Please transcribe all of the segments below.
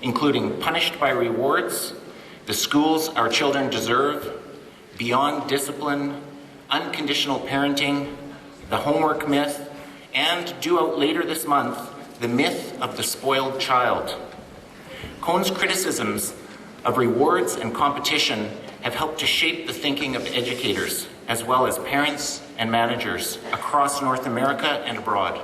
including Punished by Rewards, The Schools Our Children Deserve, Beyond Discipline, Unconditional Parenting, The Homework Myth, and due out later this month, The Myth of the Spoiled Child. Kohn's criticisms of rewards and competition have helped to shape the thinking of educators, as well as parents and managers across North America and abroad.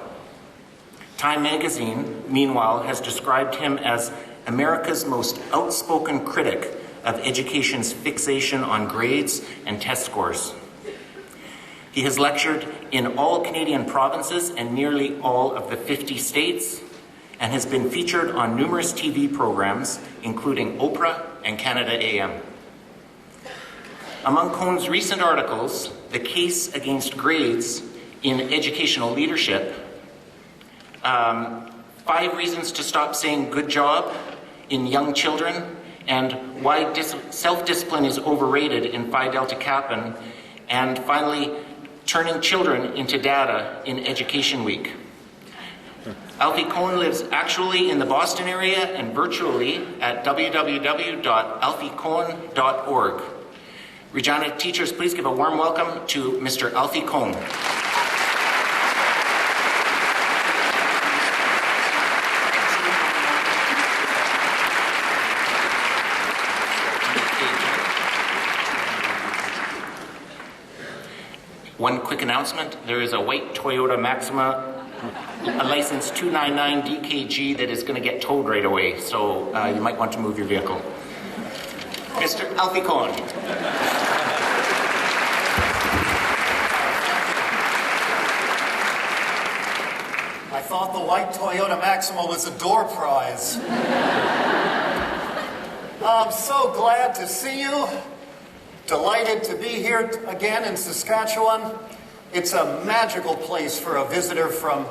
Time magazine, meanwhile, has described him as America's most outspoken critic of education's fixation on grades and test scores. He has lectured in all Canadian provinces and nearly all of the 50 states, and has been featured on numerous TV programs, including Oprah and Canada AM. Among Kohn's recent articles, The Case Against Grades in Educational Leadership, 5 Reasons to Stop Saying Good Job in Young Children, and Why Self-Discipline is Overrated in Phi Delta Kappan, and finally, Turning Children into Data in Education Week. Alfie Kohn lives actually in the Boston area and virtually at www.alfiekohn.org. Regina teachers, please give a warm welcome to Mr. Alfie Kohn. One quick announcement, there is a white Toyota Maxima, a license 299 DKG that is going to get towed right away, so you might want to move your vehicle. Mr. Alfie Kohn. I thought the white Toyota Maxima was a door prize. I'm so glad to see you. Delighted to be here again in Saskatchewan. It's a magical place for a visitor from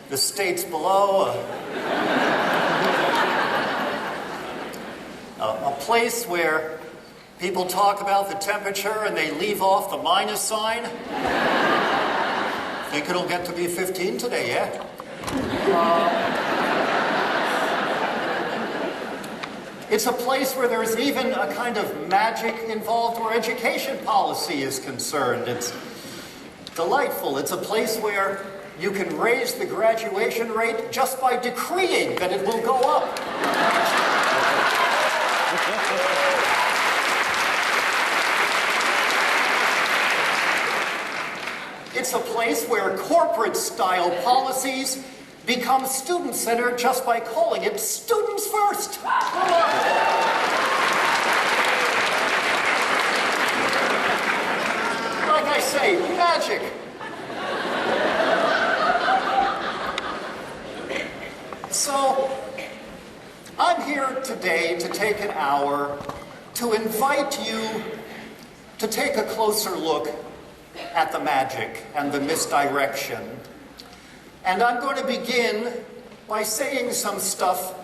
the states below. A place where people talk about the temperature and they leave off the minus sign. Think it'll get to be 15 today, yeah? It's a place where there's even a kind of magic involved where education policy is concerned. It's delightful. It's a place where you can raise the graduation rate just by decreeing that it will go up. It's a place where corporate-style policies become student-centered just by calling it students first. Like I say, magic. So, I'm here today to take an hour to invite you to take a closer look at the magic and the misdirection. And I'm going to begin by saying some stuff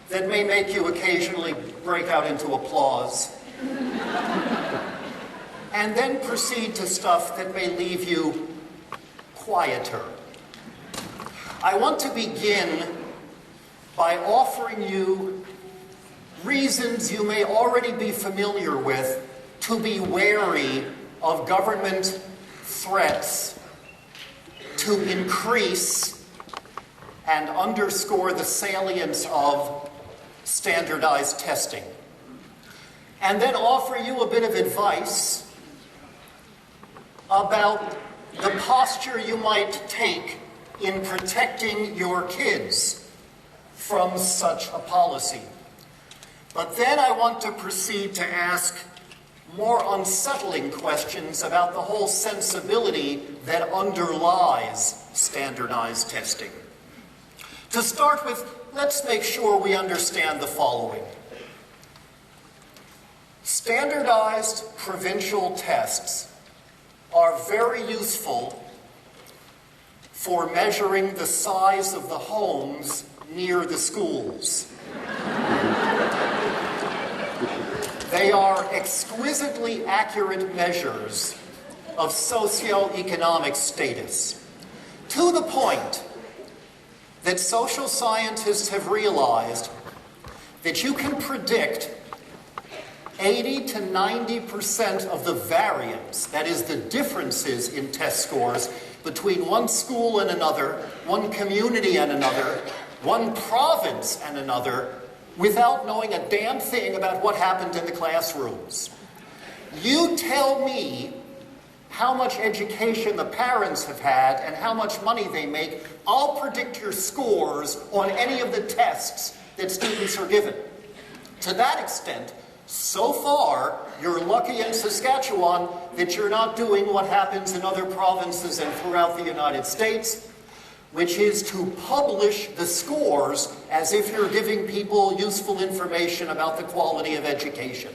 that may make you occasionally break out into applause. And then proceed to stuff that may leave you quieter. I want to begin by offering you reasons you may already be familiar with to be wary of government threats to increase and underscore the salience of standardized testing. And then offer you a bit of advice about the posture you might take in protecting your kids from such a policy. But then I want to proceed to ask more unsettling questions about the whole sensibility that underlies standardized testing. To start with, let's make sure we understand the following. Standardized provincial tests are very useful for measuring the size of the homes near the schools. They are exquisitely accurate measures of socioeconomic status, to the point that social scientists have realized that you can predict 80 to 90% of the variance, that is the differences in test scores between one school and another, one community and another, one province and another, without knowing a damn thing about what happened in the classrooms. You tell me how much education the parents have had and how much money they make, I'll predict your scores on any of the tests that students are given. To that extent, so far, you're lucky in Saskatchewan that you're not doing what happens in other provinces and throughout the United States, which is to publish the scores as if you're giving people useful information about the quality of education.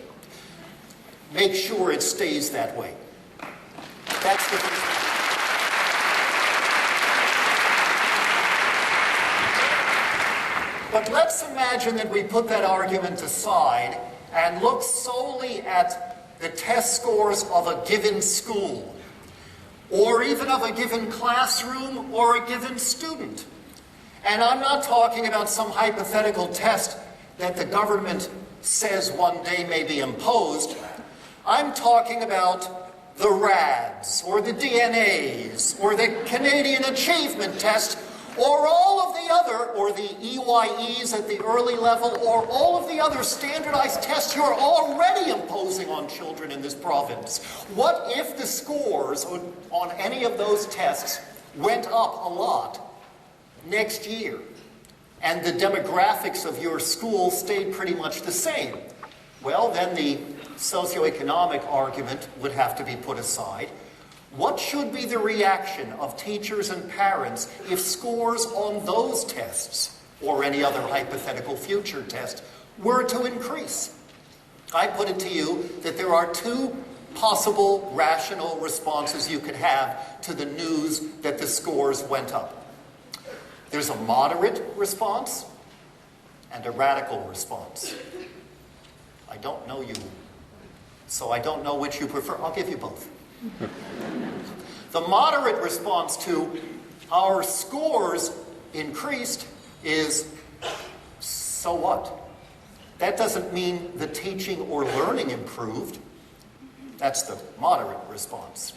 Make sure it stays that way. That's the first thing. But let's imagine that we put that argument aside and look solely at the test scores of a given school, or even of a given classroom or a given student. And I'm not talking about some hypothetical test that the government says one day may be imposed. I'm talking about the RADs, or the DNAs, or the Canadian Achievement Test, or all of the other, or the EYEs at the early level, or all of the other standardized tests you're already imposing on children in this province. What if the scores on any of those tests went up a lot next year, and the demographics of your school stayed pretty much the same? Well, then the socioeconomic argument would have to be put aside. What should be the reaction of teachers and parents if scores on those tests, or any other hypothetical future test, were to increase? I put it to you that there are two possible rational responses you could have to the news that the scores went up. There's a moderate response and a radical response. I don't know you, so I don't know which you prefer. I'll give you both. The moderate response to our scores increased is, so what? That doesn't mean the teaching or learning improved. That's the moderate response.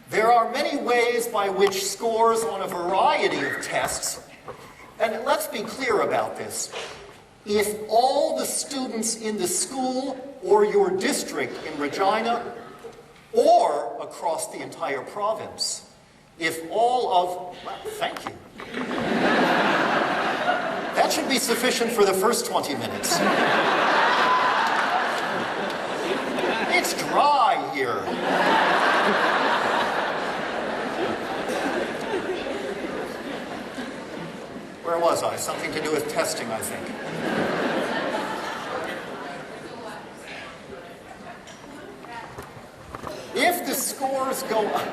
There are many ways by which scores on a variety of tests, and let's be clear about this. If all the students in the school or your district in Regina or across the entire province, if all of, well, thank you. That should be sufficient for the first 20 minutes. It's dry here. Where was I? Something to do with testing, I think. If the scores go up,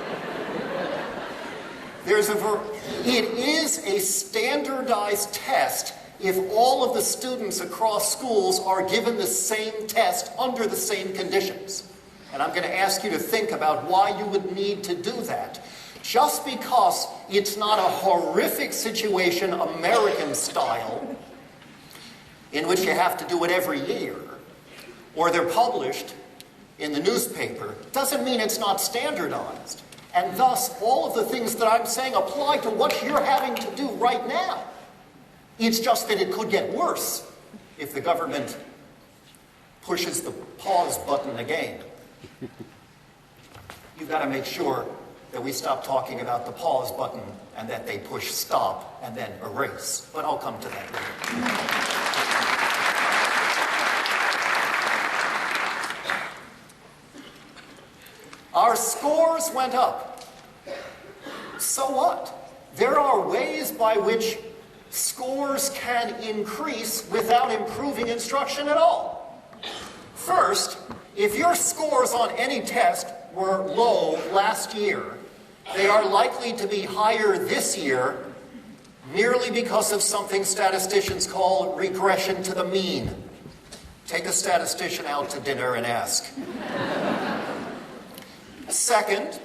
it is a standardized test if all of the students across schools are given the same test under the same conditions. And I'm going to ask you to think about why you would need to do that. Just because it's not a horrific situation, American style, in which you have to do it every year, or they're published in the newspaper, doesn't mean it's not standardized. And thus, all of the things that I'm saying apply to what you're having to do right now. It's just that it could get worse if the government pushes the pause button again. You've got to make sure that we stop talking about the pause button and that they push stop and then erase. But I'll come to that later. Our scores went up. So what? There are ways by which scores can increase without improving instruction at all. First, if your scores on any test were low last year, they are likely to be higher this year merely because of something statisticians call regression to the mean. Take a statistician out to dinner and ask. Second,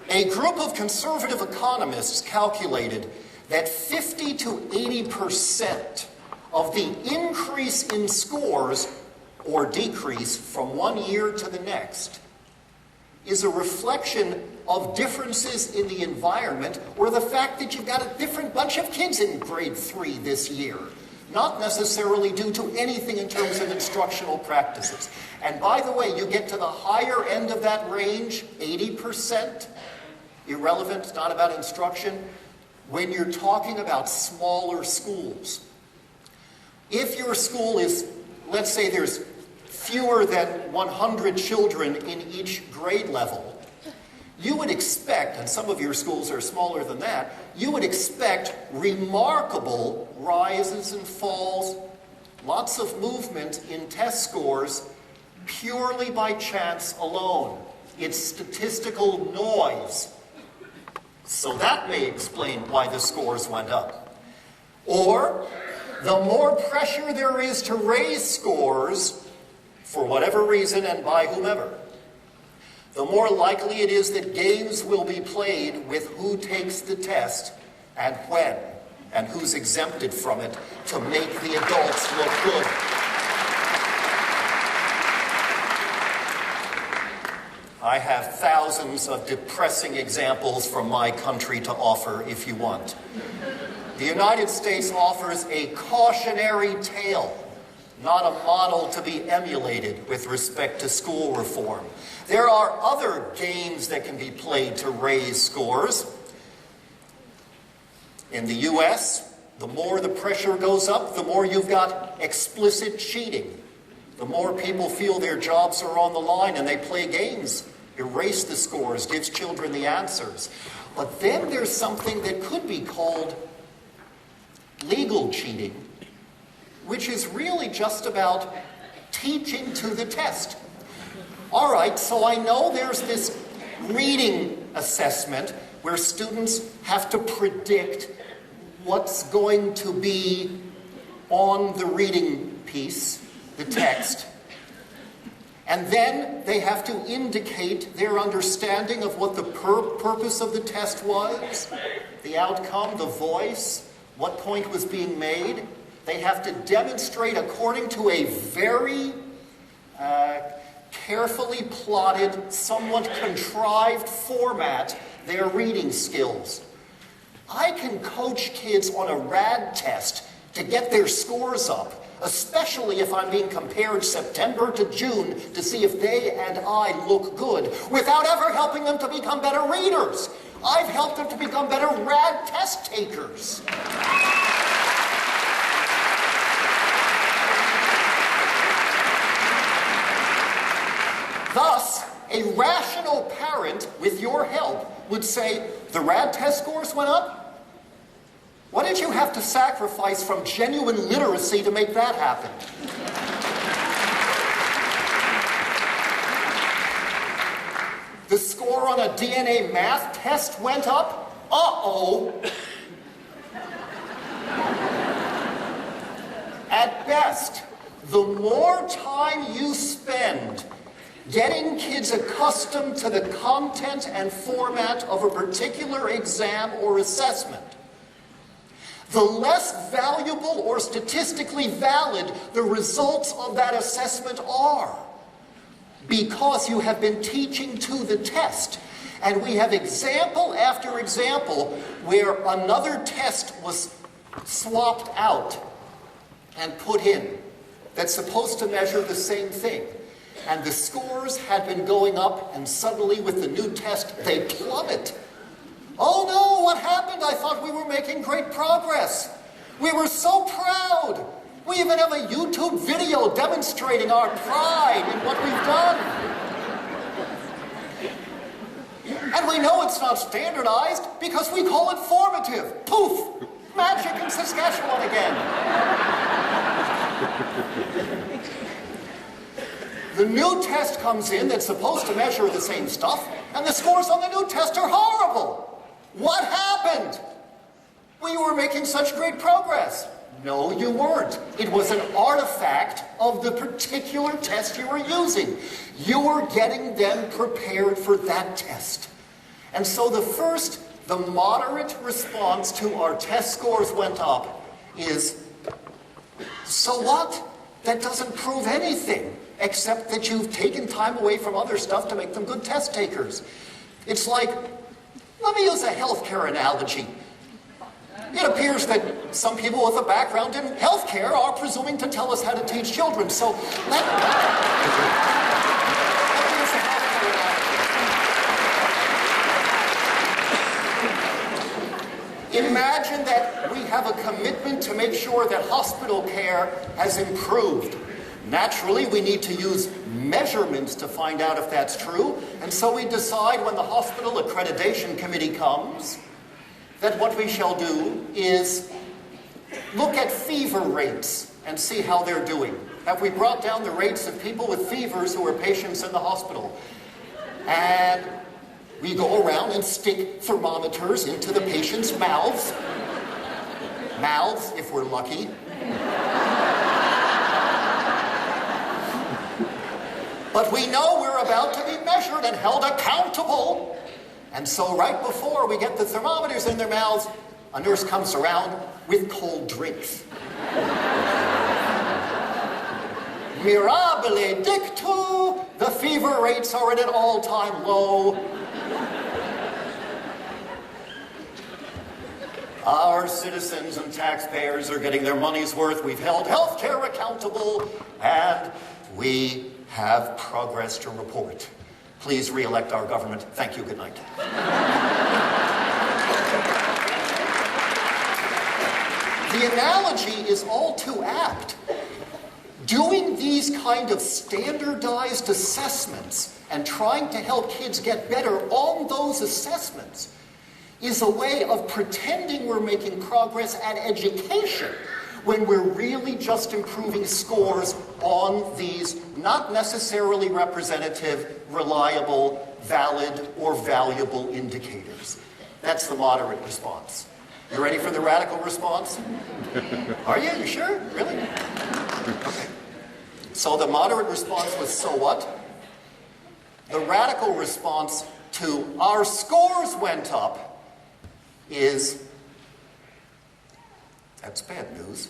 a group of conservative economists calculated that 50 to 80% of the increase in scores or decrease from one year to the next is a reflection of differences in the environment or the fact that you've got a different bunch of kids in grade 3 this year, not necessarily due to anything in terms of instructional practices. And by the way, you get to the higher end of that range, 80%, irrelevant, it's not about instruction, when you're talking about smaller schools. If your school is, let's say there's fewer than 100 children in each grade level, you would expect, and some of your schools are smaller than that, you would expect remarkable rises and falls, lots of movement in test scores purely by chance alone. It's statistical noise. So that may explain why the scores went up. Or, the more pressure there is to raise scores, for whatever reason and by whomever, the more likely it is that games will be played with who takes the test and when, and who's exempted from it to make the adults look good. I have thousands of depressing examples from my country to offer if you want. The United States offers a cautionary tale, not a model to be emulated with respect to school reform. There are other games that can be played to raise scores. In the US, the more the pressure goes up, the more you've got explicit cheating. The more people feel their jobs are on the line and they play games, erase the scores, gives children the answers. But then there's something that could be called legal cheating, which is really just about teaching to the test. All right, so I know there's this reading assessment where students have to predict what's going to be on the reading piece, the text, and then they have to indicate their understanding of what the purpose of the test was, the outcome, the voice, what point was being made. They have to demonstrate according to a very carefully plotted, somewhat contrived format their reading skills. I can coach kids on a RAD test to get their scores up, especially if I'm being compared September to June to see if they and I look good, without ever helping them to become better readers. I've helped them to become better RAD test takers. Thus, a rational parent, with your help, would say, the RAD test scores went up? What did you have to sacrifice from genuine literacy to make that happen? The score on a DNA math test went up? Uh-oh. At best, the more time you spend getting kids accustomed to the content and format of a particular exam or assessment, the less valuable or statistically valid the results of that assessment are, because you have been teaching to the test. And we have example after example where another test was swapped out and put in that's supposed to measure the same thing. And the scores had been going up, and suddenly with the new test, they plummet. Oh no, what happened? I thought we were making great progress. We were so proud. We even have a YouTube video demonstrating our pride in what we've done. And we know it's not standardized because we call it formative. Poof! Magic in Saskatchewan again. The new test comes in that's supposed to measure the same stuff, and the scores on the new test are horrible. What happened? We were making such great progress. No, you weren't. It was an artifact of the particular test you were using. You were getting them prepared for that test. And so the moderate response to our test scores went up is So what? That doesn't prove anything, except that you've taken time away from other stuff to make them good test takers. It's like, let me use a healthcare analogy. It appears that some people with a background in healthcare are presuming to tell us how to teach children. So let me use a healthcare analogy. Imagine that we have a commitment to make sure that hospital care has improved. Naturally, we need to use measurements to find out if that's true, and so we decide when the hospital accreditation committee comes that what we shall do is look at fever rates and see how they're doing. Have we brought down the rates of people with fevers who are patients in the hospital? And we go around and stick thermometers into the patients' mouths. Mouths, if we're lucky. But we know we're about to be measured and held accountable. And so right before we get the thermometers in their mouths, a nurse comes around with cold drinks. Mirabile dictu, the fever rates are at an all-time low. Our citizens and taxpayers are getting their money's worth. We've held healthcare accountable, and we have progress to report. Please re-elect our government. Thank you. Good night. The analogy is all too apt. Doing these kind of standardized assessments and trying to help kids get better on those assessments is a way of pretending we're making progress at education when we're really just improving scores on these not necessarily representative, reliable, valid, or valuable indicators. That's the moderate response. You ready for the radical response? Are you? You sure? Really? Okay. So the moderate response was, so what? The radical response to our scores went up is, that's bad news.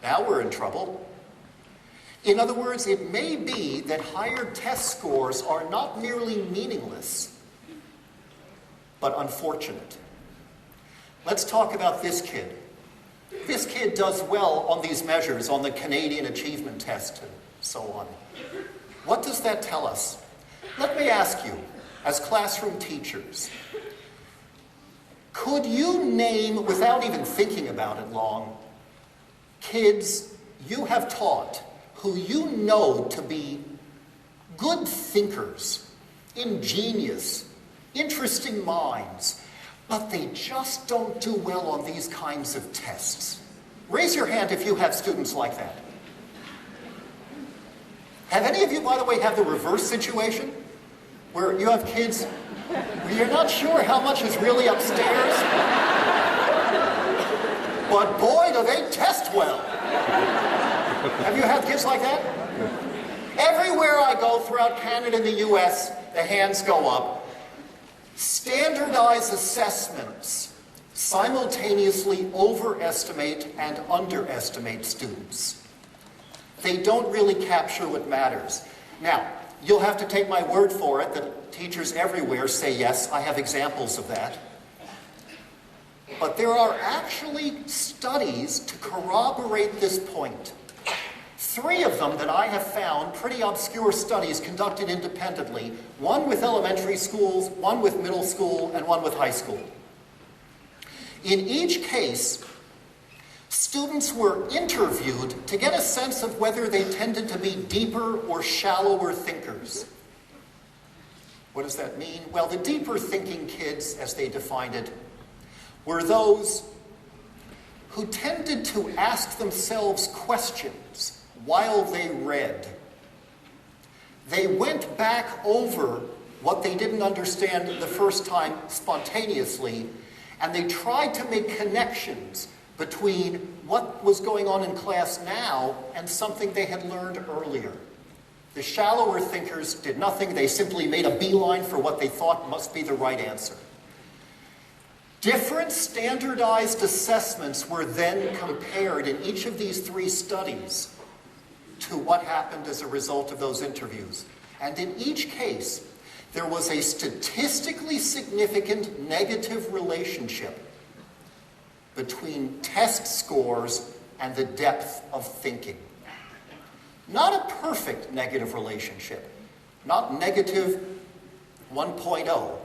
Now we're in trouble. In other words, it may be that higher test scores are not merely meaningless, but unfortunate. Let's talk about this kid. This kid does well on these measures, on the Canadian Achievement Test and so on. What does that tell us? Let me ask you, as classroom teachers, could you name, without even thinking about it long, kids you have taught who you know to be good thinkers, ingenious, interesting minds, but they just don't do well on these kinds of tests? Raise your hand if you have students like that. Have any of you, by the way, have the reverse situation? Where you have kids where you're not sure how much is really upstairs, but boy, do they test well. Have you had kids like that? Everywhere I go throughout Canada and the US, the hands go up. Standardized assessments simultaneously overestimate and underestimate students. They don't really capture what matters. Now, you'll have to take my word for it that teachers everywhere say yes. I have examples of that. But there are actually studies to corroborate this point. 3 of them that I have found, pretty obscure studies conducted independently, one with elementary schools, one with middle school, and one with high school. In each case, students were interviewed to get a sense of whether they tended to be deeper or shallower thinkers. What does that mean? Well, the deeper thinking kids, as they defined it, were those who tended to ask themselves questions while they read. They went back over what they didn't understand the first time spontaneously, and they tried to make connections between what was going on in class now and something they had learned earlier. The shallower thinkers did nothing. They simply made a beeline for what they thought must be the right answer. Different standardized assessments were then compared in each of these 3 studies to what happened as a result of those interviews. And in each case, there was a statistically significant negative relationship between test scores and the depth of thinking. Not a perfect negative relationship, not negative 1.0,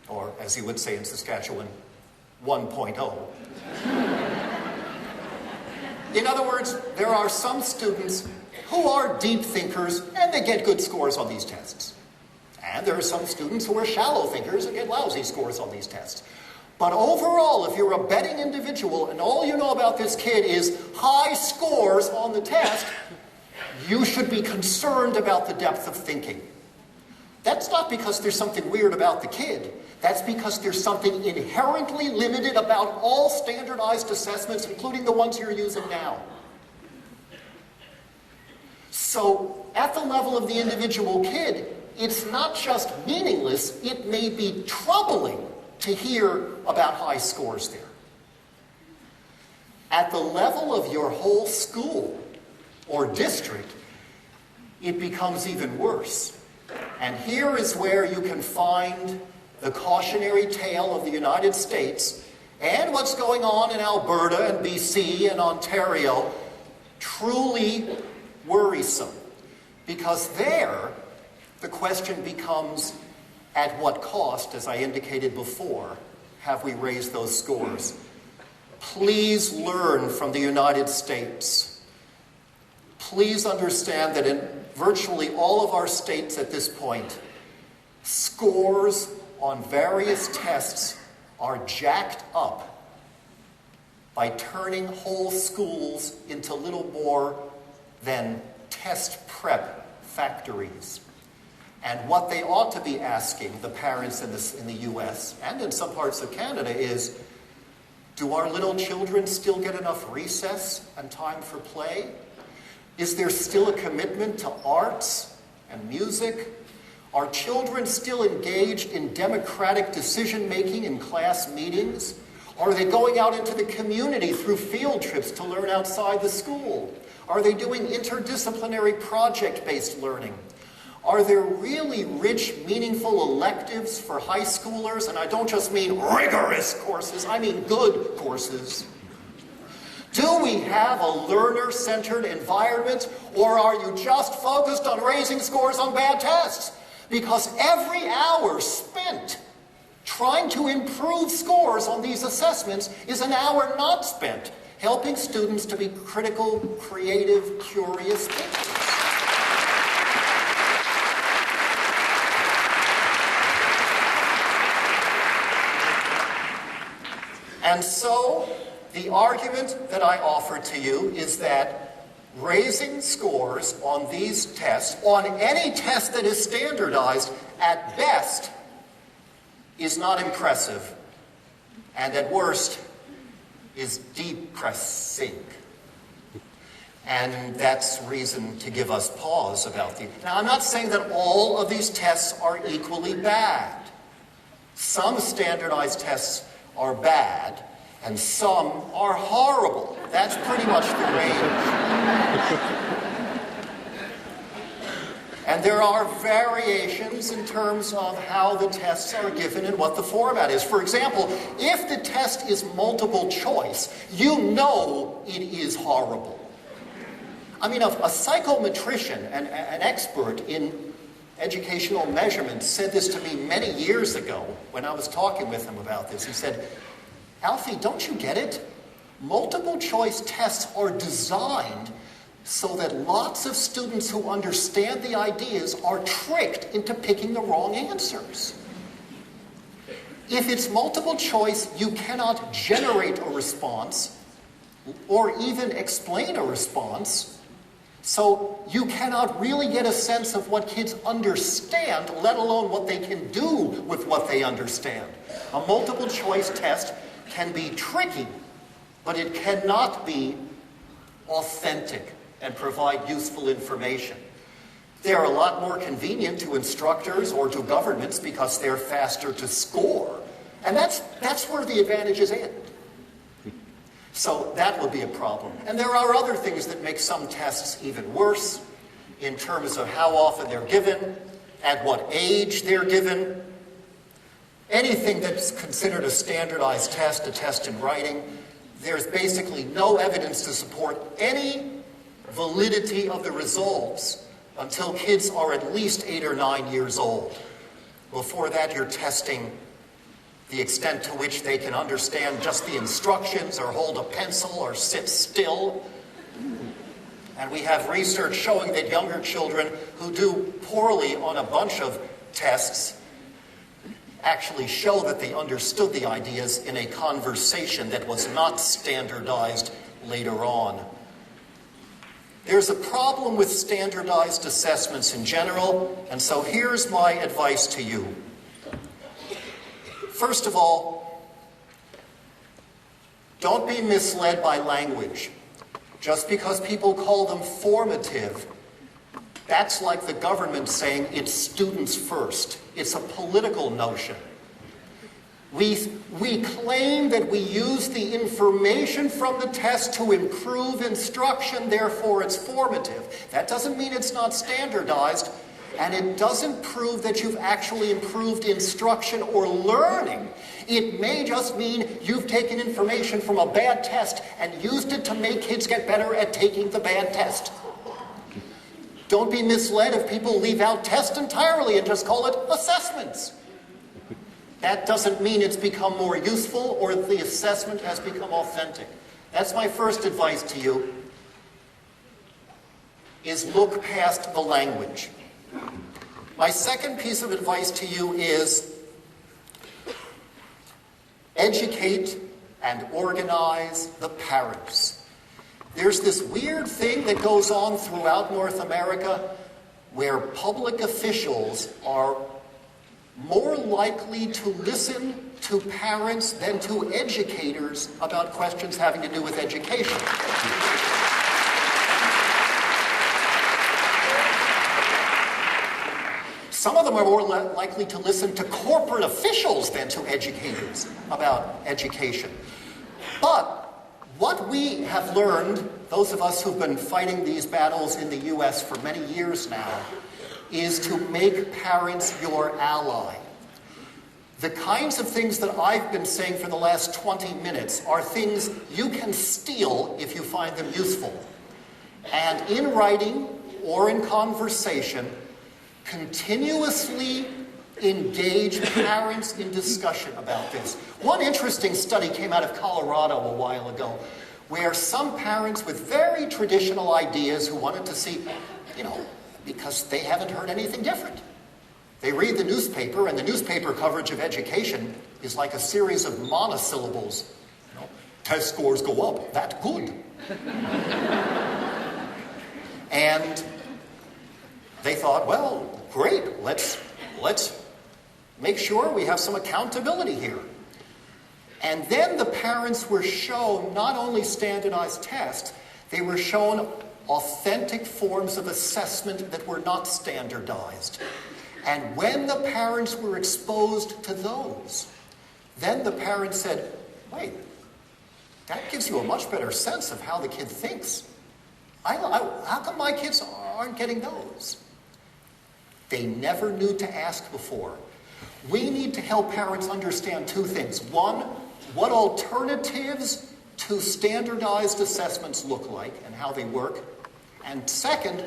or as you would say in Saskatchewan, 1.0. In other words, there are some students who are deep thinkers and they get good scores on these tests. And there are some students who are shallow thinkers and get lousy scores on these tests. But overall, if you're a betting individual and all you know about this kid is high scores on the test, you should be concerned about the depth of thinking. That's not because there's something weird about the kid. That's because there's something inherently limited about all standardized assessments, including the ones you're using now. So, at the level of the individual kid, it's not just meaningless, it may be troubling to hear about high scores there. At the level of your whole school or district, it becomes even worse. And here is where you can find the cautionary tale of the United States and what's going on in Alberta and BC and Ontario truly worrisome. Because there, the question becomes, at what cost, as I indicated before, have we raised those scores? Please learn from the United States. Please understand that in virtually all of our states at this point, scores on various tests are jacked up by turning whole schools into little more than test prep factories. And what they ought to be asking the parents in the US and in some parts of Canada is, do our little children still get enough recess and time for play? Is there still a commitment to arts and music? Are children still engaged in democratic decision-making in class meetings? Are they going out into the community through field trips to learn outside the school? Are they doing interdisciplinary project-based learning? Are there really rich, meaningful electives for high schoolers? And I don't just mean rigorous courses, I mean good courses. Do we have a learner-centered environment, or are you just focused on raising scores on bad tests? Because every hour spent trying to improve scores on these assessments is an hour not spent helping students to be critical, creative, curious thinkers. And so, the argument that I offer to you is that raising scores on these tests, on any test that is standardized, at best, is not impressive, and at worst, is depressing. And that's reason to give us pause about these. Now, I'm not saying that all of these tests are equally bad. Some standardized tests are bad, and some are horrible. That's pretty much the range. And there are variations in terms of how the tests are given and what the format is. For example, if the test is multiple choice, you know it is horrible. I mean, a psychometrician, an expert in educational measurement, said this to me many years ago when I was talking with him about this. He said, Alfie, don't you get it? Multiple choice tests are designed so that lots of students who understand the ideas are tricked into picking the wrong answers. If it's multiple choice, you cannot generate a response or even explain a response. So you cannot really get a sense of what kids understand, let alone what they can do with what they understand. A multiple choice test can be tricky, but it cannot be authentic and provide useful information. They are a lot more convenient to instructors or to governments because they're faster to score And that's where the advantages end. So that would be a problem. And there are other things that make some tests even worse in terms of how often they're given, at what age they're given. Anything that's considered a standardized test, a test in writing, there's basically no evidence to support any validity of the results until kids are at least 8 or 9 years old. Before that, you're testing the extent to which they can understand just the instructions or hold a pencil or sit still. And we have research showing that younger children who do poorly on a bunch of tests actually show that they understood the ideas in a conversation that was not standardized later on. There's a problem with standardized assessments in general, and so here's my advice to you. First of all, don't be misled by language. Just because people call them formative, that's like the government saying it's students first. It's a political notion. We claim that we use the information from the test to improve instruction, therefore it's formative. That doesn't mean it's not standardized, and it doesn't prove that you've actually improved instruction or learning. It may just mean you've taken information from a bad test and used it to make kids get better at taking the bad test. Don't be misled if people leave out tests entirely and just call it assessments. That doesn't mean it's become more useful or the assessment has become authentic. That's my first advice to you, is look past the language. My second piece of advice to you is educate and organize the parents. There's this weird thing that goes on throughout North America where public officials are more likely to listen to parents than to educators about questions having to do with education. Some of them are more likely to listen to corporate officials than to educators about education. But what we have learned, those of us who've been fighting these battles in the US for many years now, is to make parents your ally. The kinds of things that I've been saying for the last 20 minutes are things you can steal if you find them useful. And in writing or in conversation, continuously engage parents in discussion about this. One interesting study came out of Colorado a while ago, where some parents with very traditional ideas who wanted to see, because they haven't heard anything different. They read the newspaper, and the newspaper coverage of education is like a series of monosyllables. Test scores go up, that's good. And they thought, well, great, let's make sure we have some accountability here. And then the parents were shown not only standardized tests, they were shown authentic forms of assessment that were not standardized. And when the parents were exposed to those, then the parents said, wait, that gives you a much better sense of how the kid thinks. How come my kids aren't getting those? They never knew to ask before. We need to help parents understand two things. One, what alternatives to standardized assessments look like and how they work. And second,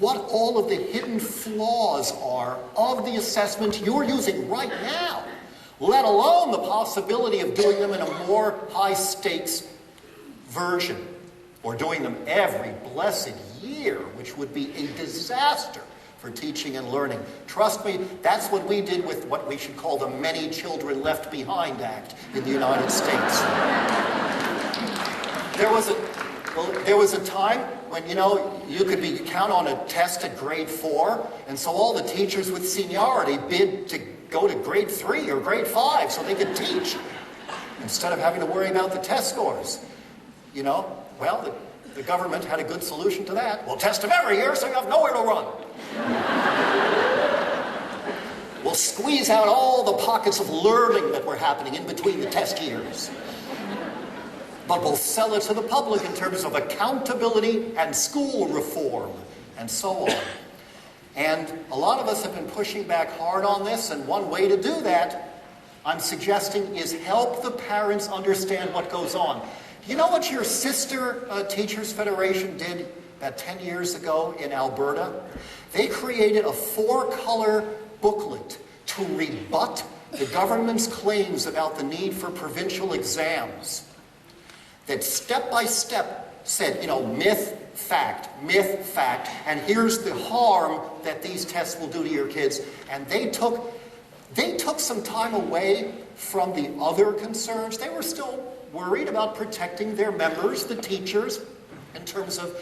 what all of the hidden flaws are of the assessment you're using right now, let alone the possibility of doing them in a more high-stakes version, or doing them every blessed year, which would be a disaster for teaching and learning. Trust me, that's what we did with what we should call the Many Children Left Behind Act in the United States. There was a time when, you could count on a test at grade 4, and so all the teachers with seniority bid to go to grade 3 or grade 5 so they could teach, instead of having to worry about the test scores. Well, the government had a good solution to that. We'll test them every year so you have nowhere to run. We'll We'll squeeze out all the pockets of learning that were happening in between the test years. But we'll sell it to the public in terms of accountability and school reform and so on. And a lot of us have been pushing back hard on this, and one way to do that, I'm suggesting, is help the parents understand what goes on. You know what your sister Teachers Federation did about 10 years ago in Alberta? They created a 4-color booklet to rebut the government's claims about the need for provincial exams. That step by step said, myth, fact, and here's the harm that these tests will do to your kids. And they took some time away from the other concerns. They were still worried about protecting their members, the teachers, in terms of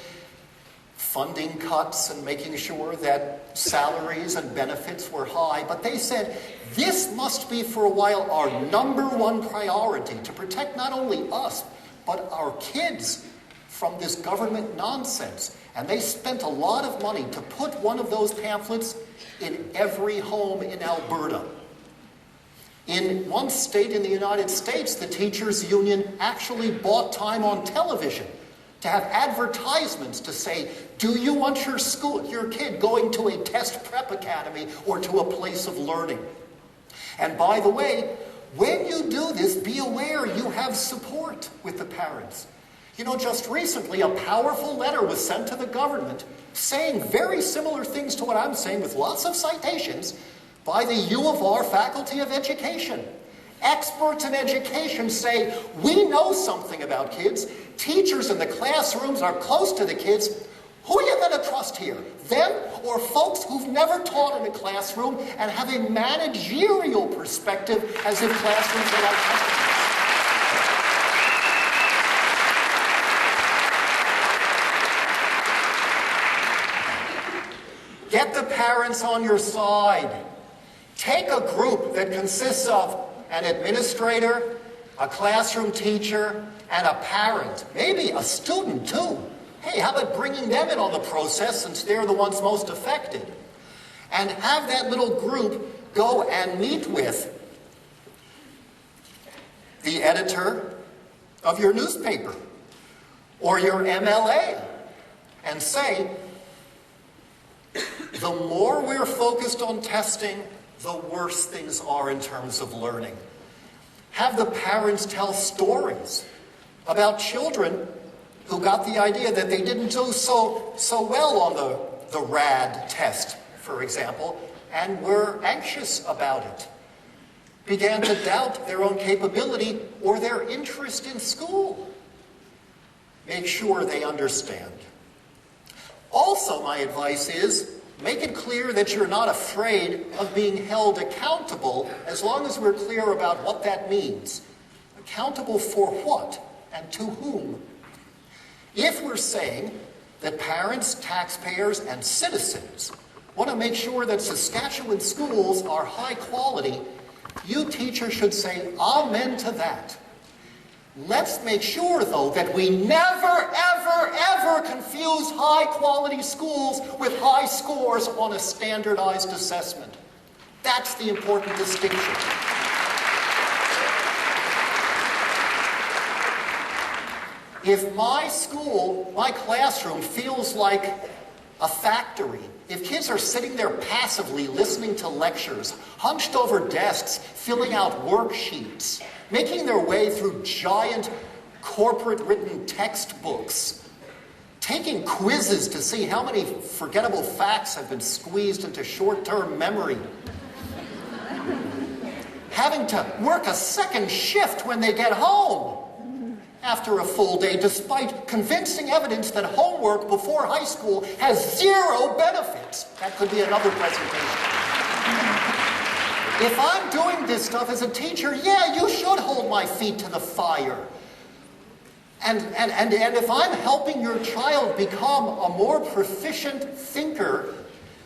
funding cuts and making sure that salaries and benefits were high. But they said, this must be for a while our #1 priority, to protect not only us, but our kids from this government nonsense. And they spent a lot of money to put one of those pamphlets in every home in Alberta. In one state in the United States, the teachers' union actually bought time on television to have advertisements to say, do you want your kid going to a test prep academy or to a place of learning? And by the way, when you do this, be aware you have support with the parents. Just recently, a powerful letter was sent to the government saying very similar things to what I'm saying, with lots of citations, by the U of R Faculty of Education. Experts in education say, we know something about kids. Teachers in the classrooms are close to the kids. Who are you going to trust here? Them or folks who've never taught in a classroom and have a managerial perspective as if classrooms are like hospitals? Get the parents on your side. Take a group that consists of an administrator, a classroom teacher, and a parent. Maybe a student too. Hey, how about bringing them in on the process since they're the ones most affected? And have that little group go and meet with the editor of your newspaper or your MLA and say, the more we're focused on testing, the worse things are in terms of learning. Have the parents tell stories about children who got the idea that they didn't do so well on the RAD test, for example, and were anxious about it. Began to doubt their own capability or their interest in school. Make sure they understand. Also, my advice is, make it clear that you're not afraid of being held accountable, as long as we're clear about what that means. Accountable for what and to whom? If we're saying that parents, taxpayers, and citizens want to make sure that Saskatchewan schools are high quality, you teachers should say amen to that. Let's make sure, though, that we never, ever, ever confuse high-quality schools with high scores on a standardized assessment. That's the important distinction. If my school, my classroom, feels like a factory, if kids are sitting there passively listening to lectures, hunched over desks, filling out worksheets, making their way through giant corporate-written textbooks, taking quizzes to see how many forgettable facts have been squeezed into short-term memory, having to work a second shift when they get home after a full day, despite convincing evidence that homework before high school has zero benefits. That could be another presentation. If I'm doing this stuff as a teacher, yeah, you should hold my feet to the fire. And if I'm helping your child become a more proficient thinker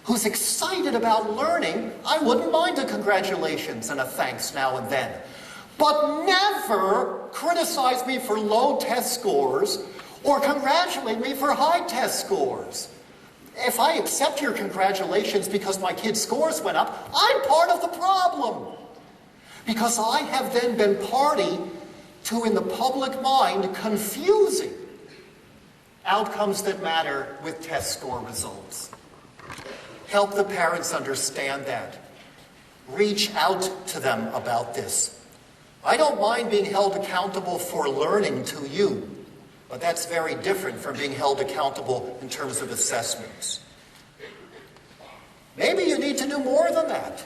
who's excited about learning, I wouldn't mind a congratulations and a thanks now and then. But never criticize me for low test scores or congratulate me for high test scores. If I accept your congratulations because my kid's scores went up, I'm part of the problem. Because I have then been party to, in the public mind, confusing outcomes that matter with test score results. Help the parents understand that. Reach out to them about this. I don't mind being held accountable for learning to you, but that's very different from being held accountable in terms of assessments. Maybe you need to do more than that.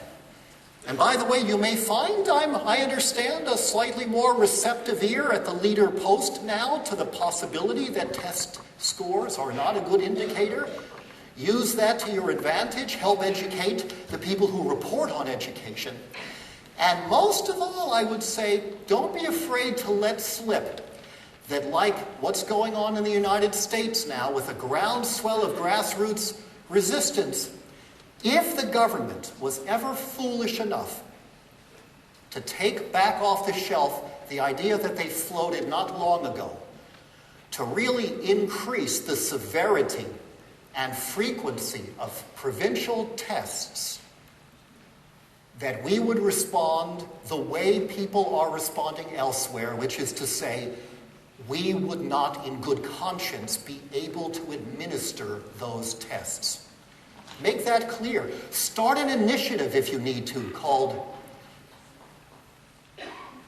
And by the way, you may find I understand a slightly more receptive ear at the leader post now to the possibility that test scores are not a good indicator. Use that to your advantage. Help educate the people who report on education. And most of all, I would say, don't be afraid to let slip that, like what's going on in the United States now with a groundswell of grassroots resistance, if the government was ever foolish enough to take back off the shelf the idea that they floated not long ago, to really increase the severity and frequency of provincial tests, that we would respond the way people are responding elsewhere, which is to say, we would not in good conscience be able to administer those tests. Make that clear. Start an initiative, if you need to, called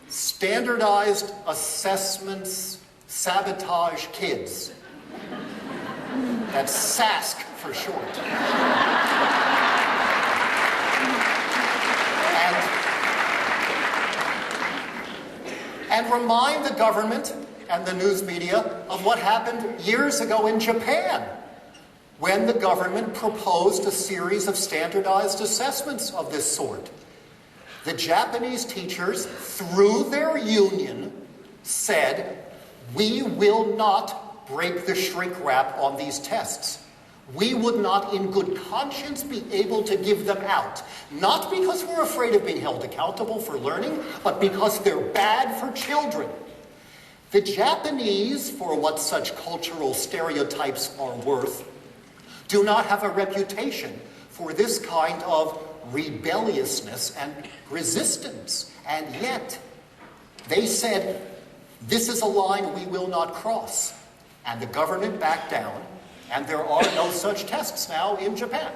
Standardized Assessments Sabotage Kids. That's SASK for short. And remind the government and the news media of what happened years ago in Japan, when the government proposed a series of standardized assessments of this sort. The Japanese teachers, through their union, said, we will not break the shrink wrap on these tests. We would not in good conscience be able to give them out. Not because we're afraid of being held accountable for learning, but because they're bad for children. The Japanese, for what such cultural stereotypes are worth, do not have a reputation for this kind of rebelliousness and resistance. And yet, they said, this is a line we will not cross. And the government backed down, and there are no such tests now in Japan.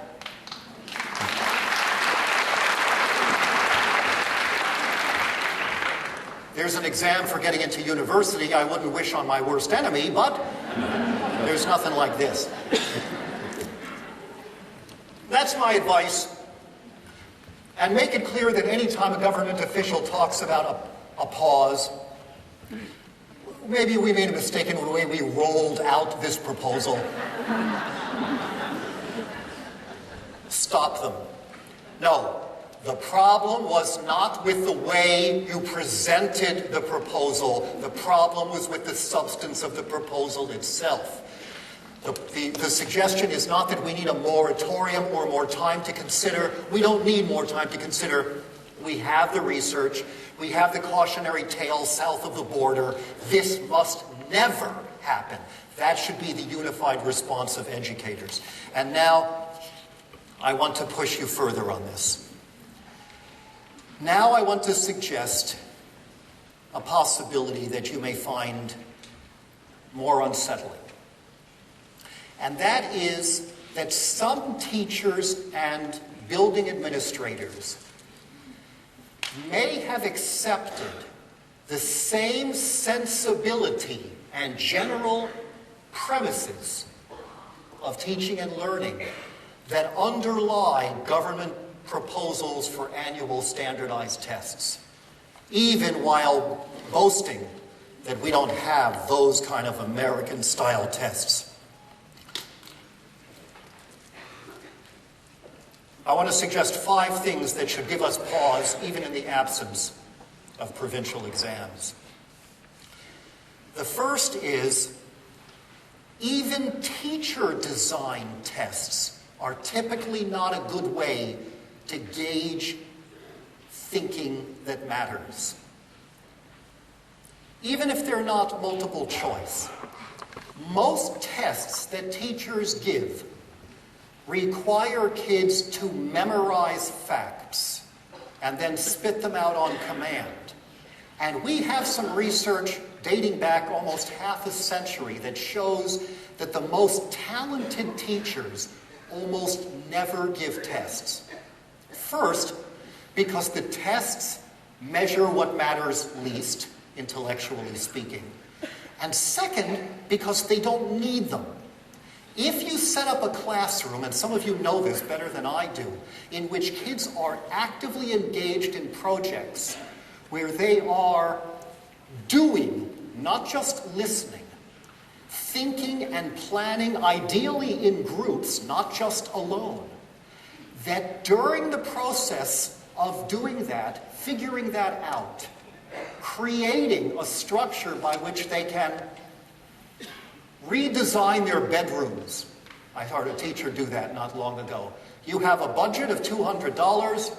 There's an exam for getting into university I wouldn't wish on my worst enemy, but there's nothing like this. That's my advice. And make it clear that any time a government official talks about a pause, maybe we made a mistake in the way we rolled out this proposal. Stop them. No, the problem was not with the way you presented the proposal. The problem was with the substance of the proposal itself. The suggestion is not that we need a moratorium or more time to consider. We don't need more time to consider. We have the research. We have the cautionary tale south of the border. This must never happen. That should be the unified response of educators. And now, I want to push you further on this. Now I want to suggest a possibility that you may find more unsettling. And that is that some teachers and building administrators may have accepted the same sensibility and general premises of teaching and learning that underlie government proposals for annual standardized tests, even while boasting that we don't have those kind of American-style tests. I want to suggest 5 things that should give us pause, even in the absence of provincial exams. The first is, even teacher-designed tests are typically not a good way to gauge thinking that matters. Even if they're not multiple choice, most tests that teachers give require kids to memorize facts and then spit them out on command. And we have some research dating back almost half a century that shows that the most talented teachers almost never give tests. First, because the tests measure what matters least, intellectually speaking. And second, because they don't need them. If you set up a classroom, and some of you know this better than I do, in which kids are actively engaged in projects where they are doing, not just listening, thinking and planning, ideally in groups, not just alone, that during the process of doing that, figuring that out, creating a structure by which they can redesign their bedrooms. I heard a teacher do that not long ago. You have a budget of $200.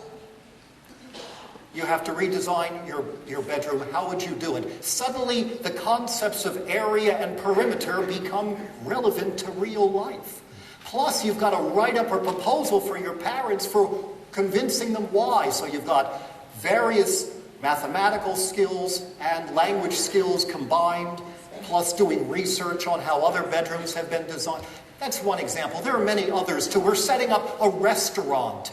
You have to redesign your bedroom. How would you do it? Suddenly, the concepts of area and perimeter become relevant to real life. Plus, you've got to write up a proposal for your parents for convincing them why. So you've got various mathematical skills and language skills combined, plus doing research on how other bedrooms have been designed. That's one example. There are many others too. We're setting up a restaurant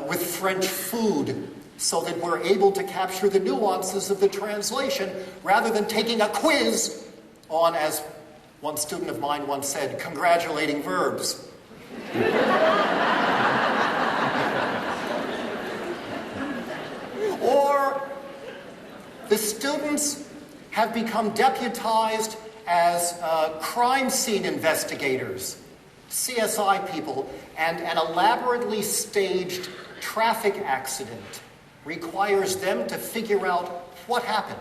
with French food so that we're able to capture the nuances of the translation rather than taking a quiz on, as one student of mine once said, congratulating verbs. Or the students have become deputized as crime scene investigators, CSI people, and an elaborately staged traffic accident requires them to figure out what happened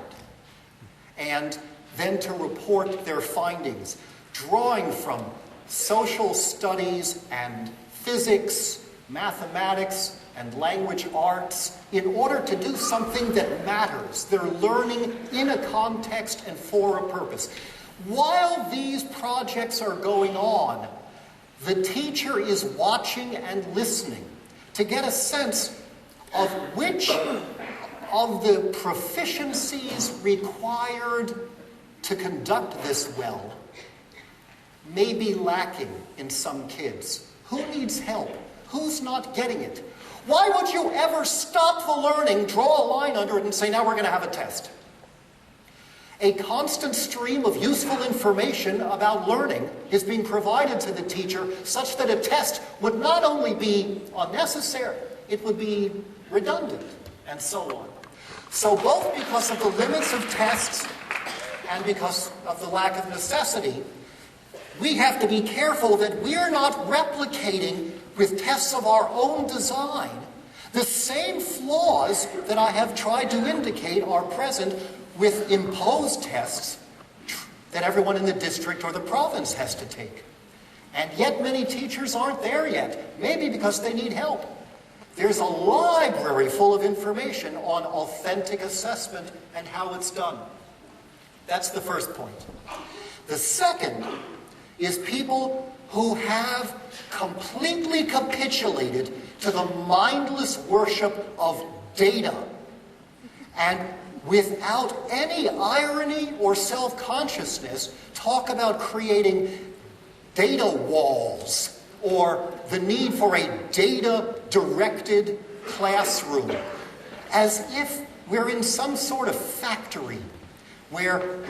and then to report their findings, drawing from social studies and physics, mathematics, and language arts in order to do something that matters. They're learning in a context and for a purpose. While these projects are going on, the teacher is watching and listening to get a sense of which of the proficiencies required to conduct this well may be lacking in some kids. Who needs help? Who's not getting it? Why would you ever stop the learning, draw a line under it, and say, now we're going to have a test? A constant stream of useful information about learning is being provided to the teacher such that a test would not only be unnecessary, it would be redundant, and so on. So both because of the limits of tests and because of the lack of necessity, we have to be careful that we're not replicating with tests of our own design the same flaws that I have tried to indicate are present with imposed tests that everyone in the district or the province has to take. And yet many teachers aren't there yet, maybe because they need help. There's a library full of information on authentic assessment and how it's done. That's the first point. The second is people who have completely capitulated to the mindless worship of data and without any irony or self-consciousness talk about creating data walls or the need for a data-directed classroom, as if we're in some sort of factory where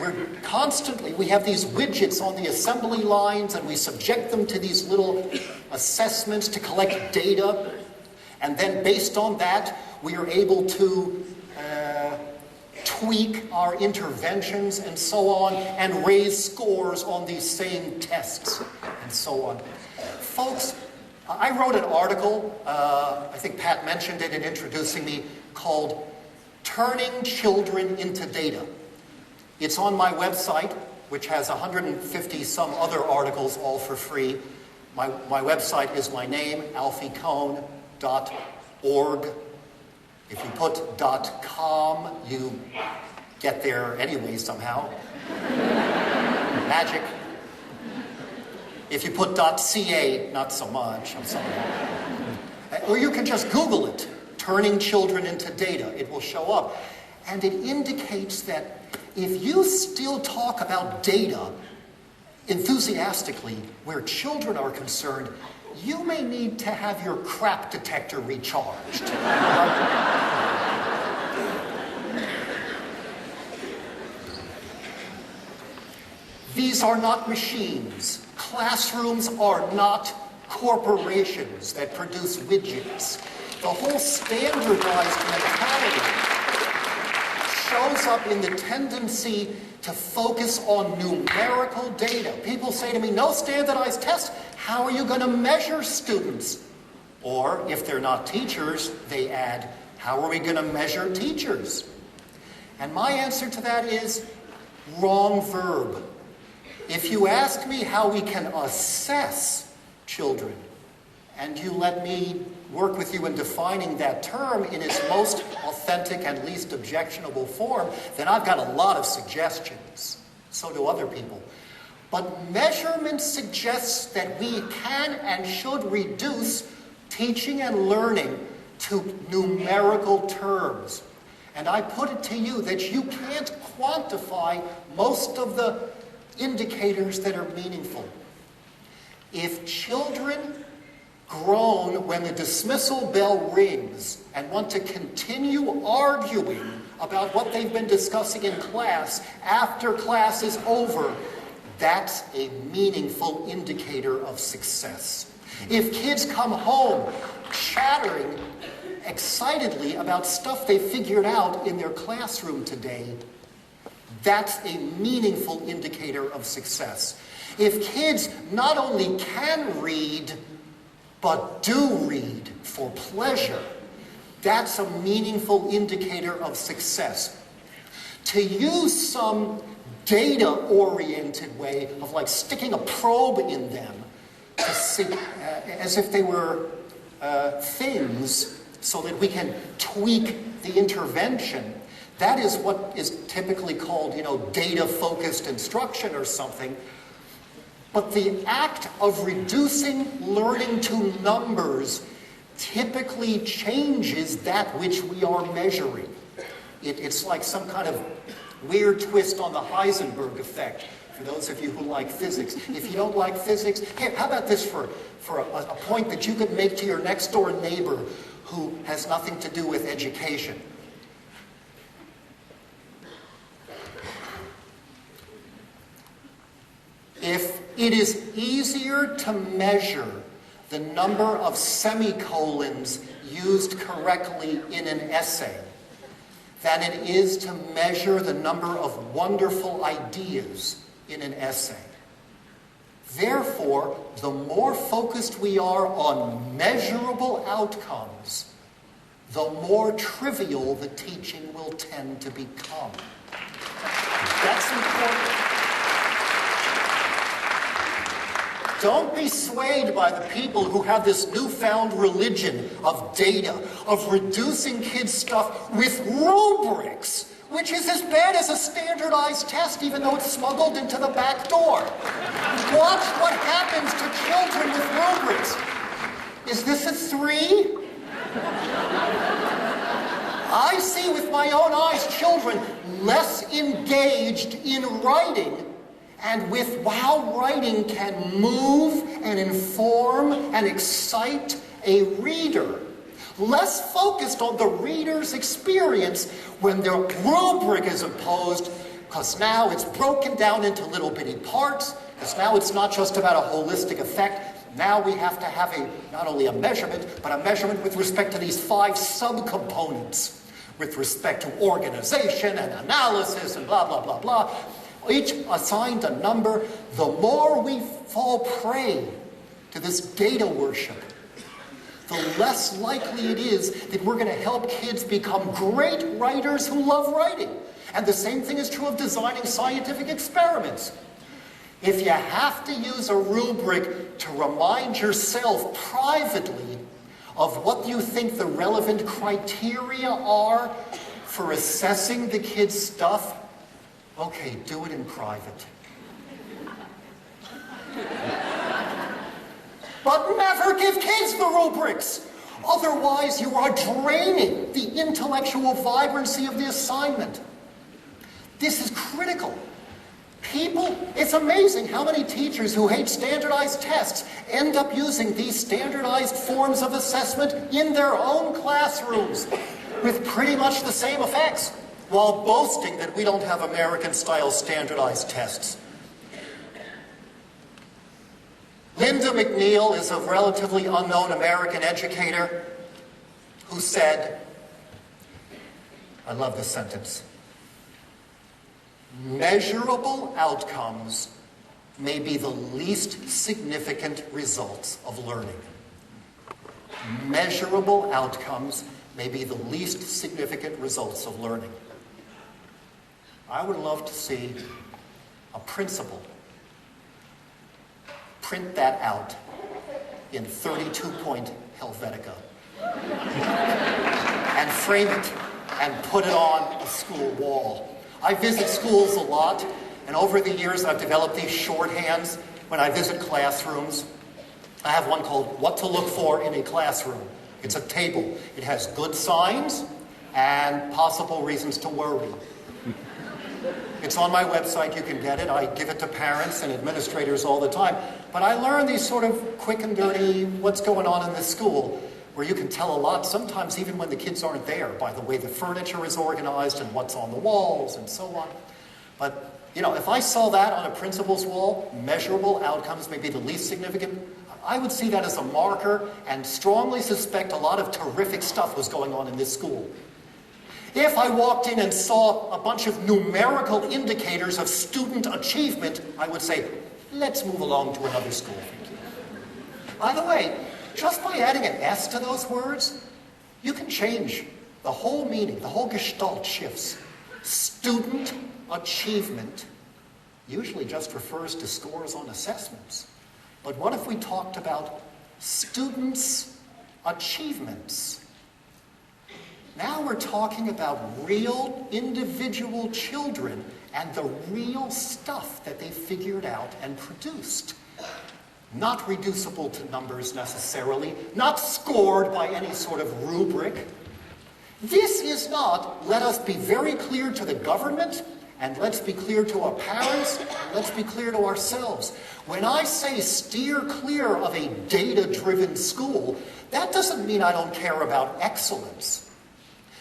we have these widgets on the assembly lines and we subject them to these little assessments to collect data, and then based on that we are able to tweak our interventions and so on and raise scores on these same tests and so on. Folks, I wrote an article, I think Pat mentioned it in introducing me, called Turning Children into Data. It's on my website, which has 150 some other articles, all for free. My website is my name, alfiekohn.org. If you put .com, you get there anyway somehow. Magic. If you put .ca, not so much, I'm sorry. Or you can just Google it, turning children into data. It will show up. And it indicates that if you still talk about data enthusiastically where children are concerned, you may need to have your crap detector recharged. These are not machines. Classrooms are not corporations that produce widgets. The whole standardized mentality shows up in the tendency to focus on numerical data. People say to me, no standardized tests. How are you going to measure students? Or, if they're not teachers, they add, how are we going to measure teachers? And my answer to that is, wrong verb. If you ask me how we can assess children, and you let me work with you in defining that term in its most authentic and least objectionable form, then I've got a lot of suggestions. So do other people. But measurement suggests that we can and should reduce teaching and learning to numerical terms. And I put it to you that you can't quantify most of the indicators that are meaningful. If children groan when the dismissal bell rings and want to continue arguing about what they've been discussing in class after class is over, that's a meaningful indicator of success. If kids come home chattering excitedly about stuff they figured out in their classroom today, that's a meaningful indicator of success. If kids not only can read, but do read for pleasure, that's a meaningful indicator of success. To use some data-oriented way of like sticking a probe in them to see, as if they were things so that we can tweak the intervention, that is what is typically called, data-focused instruction or something. But the act of reducing learning to numbers typically changes that which we are measuring. It's like some kind of weird twist on the Heisenberg effect, for those of you who like physics. If you don't like physics, here, how about this for a point that you could make to your next door neighbor who has nothing to do with education. If it is easier to measure the number of semicolons used correctly in an essay than it is to measure the number of wonderful ideas in an essay. Therefore, the more focused we are on measurable outcomes, the more trivial the teaching will tend to become. That's important. Don't be swayed by the people who have this newfound religion of data, of reducing kids' stuff with rubrics, which is as bad as a standardized test, even though it's smuggled into the back door. Watch what happens to children with rubrics. Is this a 3? I see with my own eyes children less engaged in writing, and with how writing can move and inform and excite a reader. Less focused on the reader's experience when the rubric is imposed, because now it's broken down into little bitty parts, because now it's not just about a holistic effect. Now we have to have not only a measurement, but a measurement with respect to these 5 subcomponents, with respect to organization and analysis and blah, blah, blah, blah. Each assigned a number. The more we fall prey to this data worship, the less likely it is that we're going to help kids become great writers who love writing. And the same thing is true of designing scientific experiments. If you have to use a rubric to remind yourself privately of what you think the relevant criteria are for assessing the kid's stuff, okay, do it in private. But never give kids the rubrics. Otherwise, you are draining the intellectual vibrancy of the assignment. This is critical. It's amazing how many teachers who hate standardized tests end up using these standardized forms of assessment in their own classrooms with pretty much the same effects, while boasting that we don't have American-style standardized tests. Linda McNeil is a relatively unknown American educator who said, I love this sentence, measurable outcomes may be the least significant results of learning. Measurable outcomes may be the least significant results of learning. I would love to see a principal print that out in 32-point Helvetica and frame it and put it on a school wall. I visit schools a lot, and over the years I've developed these shorthands when I visit classrooms. I have one called What to Look For in a Classroom. It's a table. It has good signs and possible reasons to worry. It's on my website, you can get it. I give it to parents and administrators all the time. But I learn these sort of quick and dirty, what's going on in this school, where you can tell a lot, sometimes even when the kids aren't there, by the way the furniture is organized and what's on the walls and so on. But, you know, if I saw that on a principal's wall, measurable outcomes may be the least significant, I would see that as a marker and strongly suspect a lot of terrific stuff was going on in this school. If I walked in and saw a bunch of numerical indicators of student achievement, I would say, let's move along to another school. By the way, just by adding an S to those words, you can change the whole meaning, the whole gestalt shifts. Student achievement usually just refers to scores on assessments. But what if we talked about students' achievements? Now we're talking about real individual children and the real stuff that they figured out and produced. Not reducible to numbers necessarily, not scored by any sort of rubric. This is not, let us be very clear to the government, and let's be clear to our parents, and let's be clear to ourselves. When I say steer clear of a data-driven school, that doesn't mean I don't care about excellence.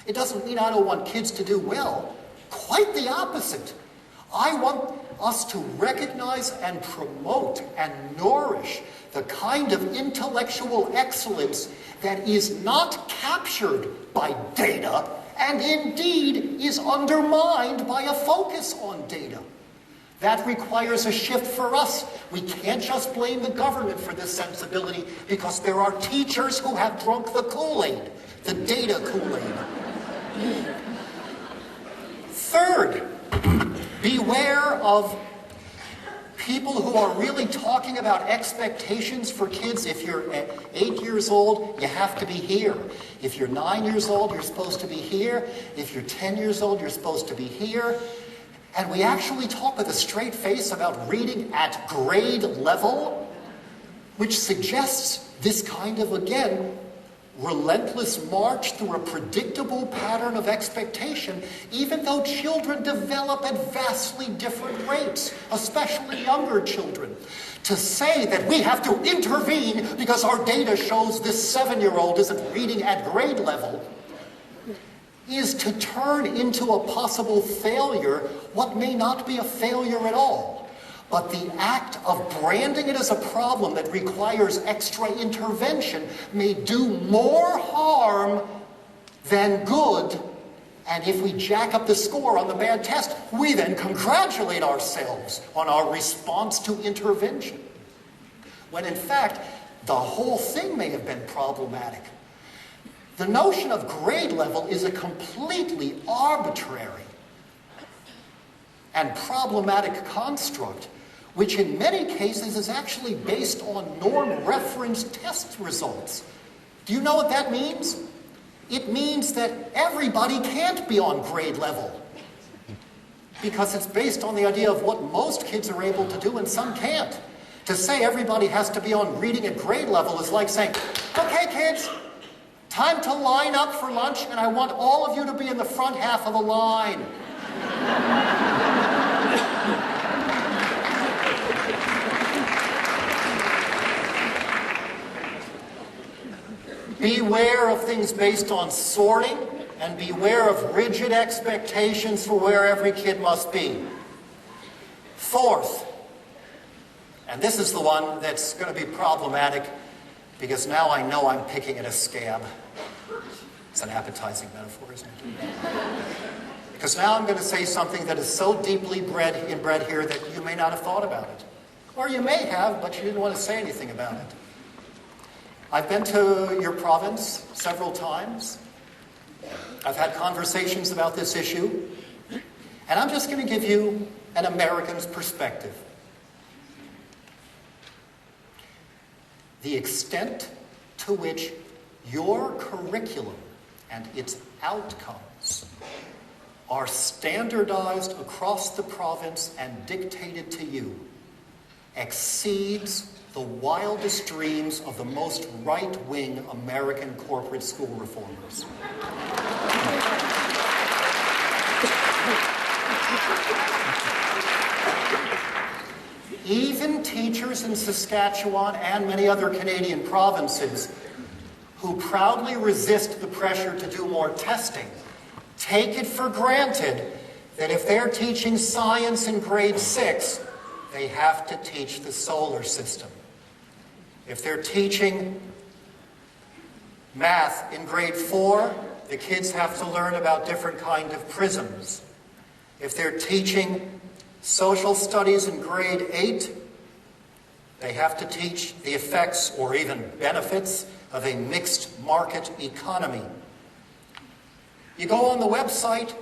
It doesn't mean I don't want kids to do well. Quite the opposite. I want us to recognize and promote and nourish the kind of intellectual excellence that is not captured by data and indeed is undermined by a focus on data. That requires a shift for us. We can't just blame the government for this sensibility because there are teachers who have drunk the Kool-Aid, the data Kool-Aid. Third, beware of people who are really talking about expectations for kids. If you're 8 years old, you have to be here. If you're 9 years old, you're supposed to be here. If you're 10 years old, you're supposed to be here. And we actually talk with a straight face about reading at grade level, which suggests this kind of, again, relentless march through a predictable pattern of expectation, even though children develop at vastly different rates, especially younger children. To say that we have to intervene because our data shows this 7-year-old isn't reading at grade level is to turn into a possible failure what may not be a failure at all. But the act of branding it as a problem that requires extra intervention may do more harm than good. And if we jack up the score on the bad test, we then congratulate ourselves on our response to intervention. When in fact, the whole thing may have been problematic. The notion of grade level is a completely arbitrary and problematic construct, which in many cases is actually based on norm-referenced test results. Do you know what that means? It means that everybody can't be on grade level because it's based on the idea of what most kids are able to do and some can't. To say everybody has to be on reading at grade level is like saying, okay, kids, time to line up for lunch, and I want all of you to be in the front half of the line. Beware of things based on sorting, and beware of rigid expectations for where every kid must be. Fourth, and this is the one that's going to be problematic, because now I know I'm picking at a scab. It's an appetizing metaphor, isn't it? Because now I'm going to say something that is so deeply inbred here that you may not have thought about it. Or you may have, but you didn't want to say anything about it. I've been to your province several times. I've had conversations about this issue. And I'm just going to give you an American's perspective. The extent to which your curriculum and its outcomes are standardized across the province and dictated to you exceeds the wildest dreams of the most right-wing American corporate school reformers. Even teachers in Saskatchewan and many other Canadian provinces who proudly resist the pressure to do more testing take it for granted that if they're teaching science in grade 6, they have to teach the solar system. If they're teaching math in grade 4, the kids have to learn about different kinds of prisms. If they're teaching social studies in grade 8, they have to teach the effects or even benefits of a mixed market economy. You go on the website,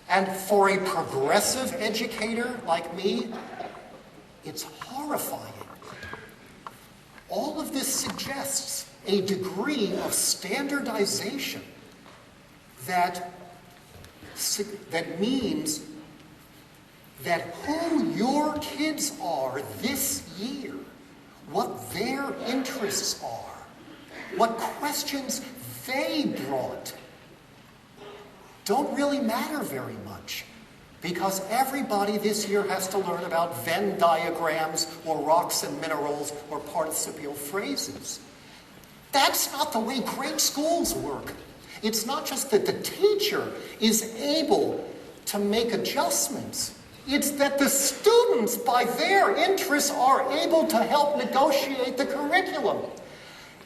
and for a progressive educator like me, it's horrifying. All of this suggests a degree of standardization that means that who your kids are this year, what their interests are, what questions they brought, don't really matter very much, because everybody this year has to learn about Venn diagrams or rocks and minerals or participial phrases. That's not the way great schools work. It's not just that the teacher is able to make adjustments. It's that the students, by their interests, are able to help negotiate the curriculum.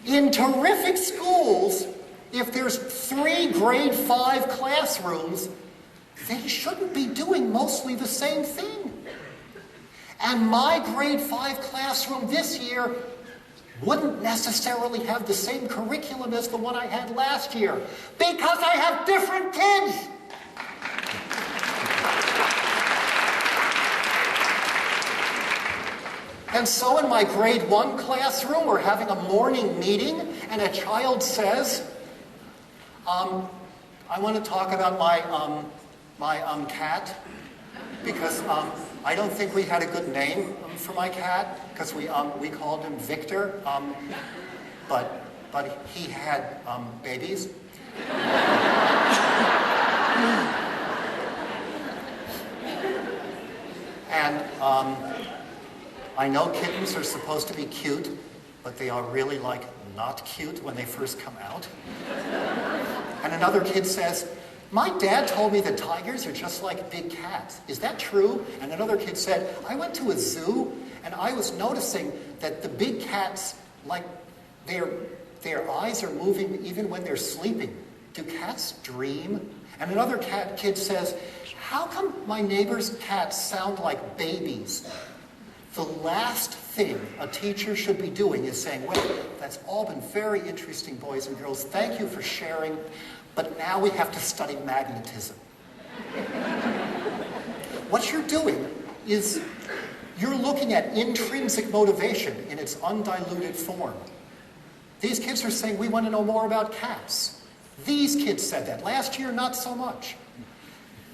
In terrific schools, if there's 3 grade 5 classrooms, they shouldn't be doing mostly the same thing. And my grade 5 classroom this year wouldn't necessarily have the same curriculum as the one I had last year, because I have different kids. And so in my grade 1 classroom, we're having a morning meeting, and a child says, I want to talk about my cat, because I don't think we had a good name for my cat, because we called him Victor, but he had babies. And I know kittens are supposed to be cute, but they are really not cute when they first come out. And another kid says, my dad told me that tigers are just like big cats. Is that true? And another kid said, I went to a zoo and I was noticing that the big cats, their eyes are moving even when they're sleeping. Do cats dream? And another kid says, how come my neighbor's cats sound like babies? The last thing a teacher should be doing is saying, well, that's all been very interesting, boys and girls. Thank you for sharing, but now we have to study magnetism. What you're doing is you're looking at intrinsic motivation in its undiluted form. These kids are saying, we want to know more about cats. These kids said that. Last year, not so much.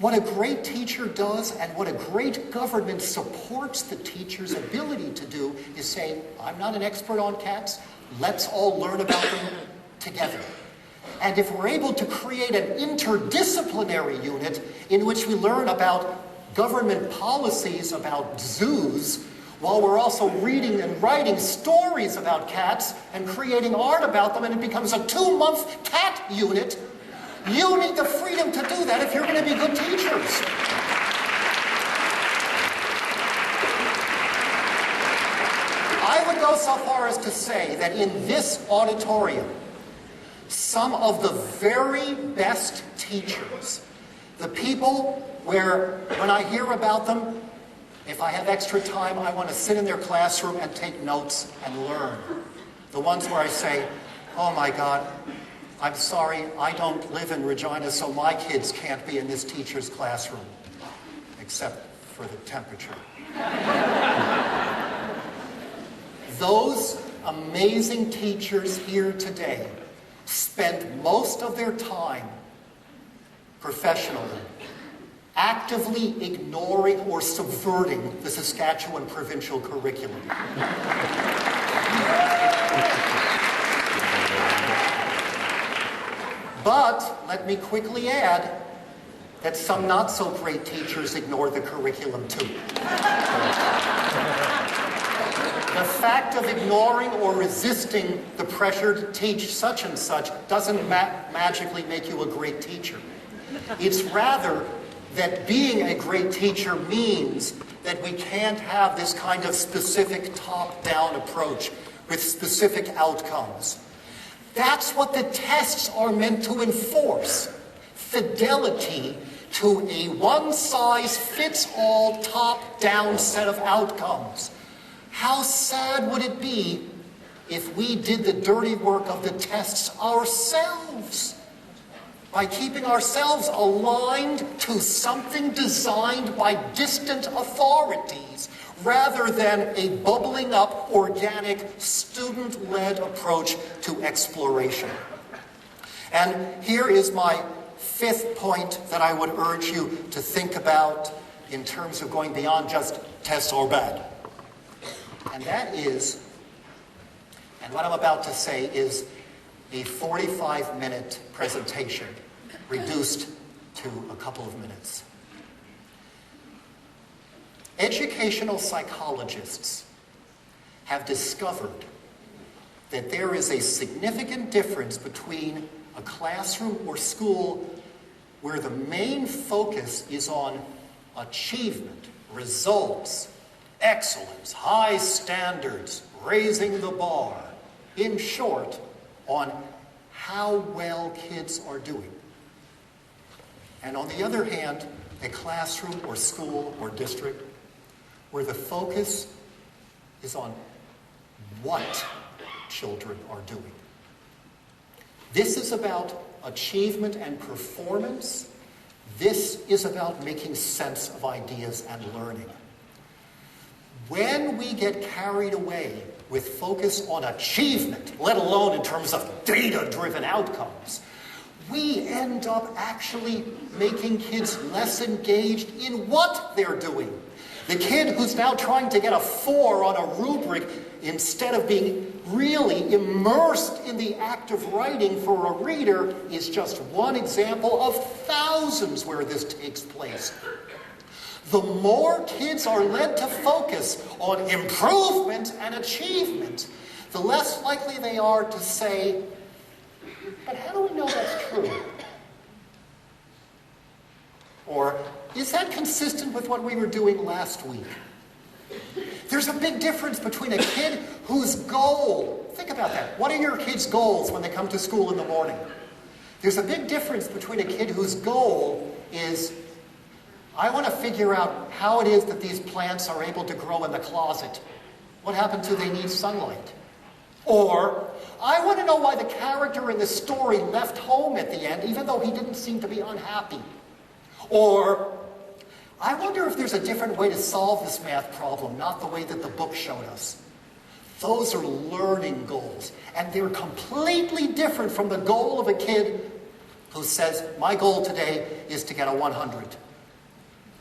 What a great teacher does and what a great government supports the teacher's ability to do is say, I'm not an expert on cats, let's all learn about them together. And if we're able to create an interdisciplinary unit in which we learn about government policies about zoos, while we're also reading and writing stories about cats and creating art about them, and it becomes a 2-month cat unit, you need the freedom to do that if you're going to be good teachers. I would go so far as to say that in this auditorium, some of the very best teachers, the people where when I hear about them, if I have extra time, I want to sit in their classroom and take notes and learn. The ones where I say, oh my God, I'm sorry, I don't live in Regina, so my kids can't be in this teacher's classroom, except for the temperature. Those amazing teachers here today spend most of their time professionally actively ignoring or subverting the Saskatchewan provincial curriculum. But let me quickly add that some not so great teachers ignore the curriculum too. The fact of ignoring or resisting the pressure to teach such and such doesn't magically make you a great teacher. It's rather that being a great teacher means that we can't have this kind of specific top-down approach with specific outcomes. That's what the tests are meant to enforce. Fidelity to a one-size-fits-all top-down set of outcomes. How sad would it be if we did the dirty work of the tests ourselves? By keeping ourselves aligned to something designed by distant authorities, rather than a bubbling up, organic, student-led approach to exploration. And here is my 5th point that I would urge you to think about in terms of going beyond just tests are bad. And that is, and what I'm about to say is a 45-minute presentation reduced to a couple of minutes. Educational psychologists have discovered that there is a significant difference between a classroom or school where the main focus is on achievement, results, excellence, high standards, raising the bar. In short, on how well kids are doing. And on the other hand, a classroom or school or district where the focus is on what children are doing. This is about achievement and performance. This is about making sense of ideas and learning. When we get carried away with focus on achievement, let alone in terms of data-driven outcomes, we end up actually making kids less engaged in what they're doing. The kid who's now trying to get a 4 on a rubric instead of being really immersed in the act of writing for a reader is just one example of thousands where this takes place. The more kids are led to focus on improvement and achievement, the less likely they are to say, but how do we know that's true? Or, is that consistent with what we were doing last week? There's a big difference between a kid whose goal, think about that. What are your kids' goals when they come to school in the morning? There's a big difference between a kid whose goal is, I want to figure out how it is that these plants are able to grow in the closet. What happens to they need sunlight? Or, I want to know why the character in the story left home at the end, even though he didn't seem to be unhappy. Or, I wonder if there's a different way to solve this math problem, not the way that the book showed us. Those are learning goals, and they're completely different from the goal of a kid who says, my goal today is to get a 100.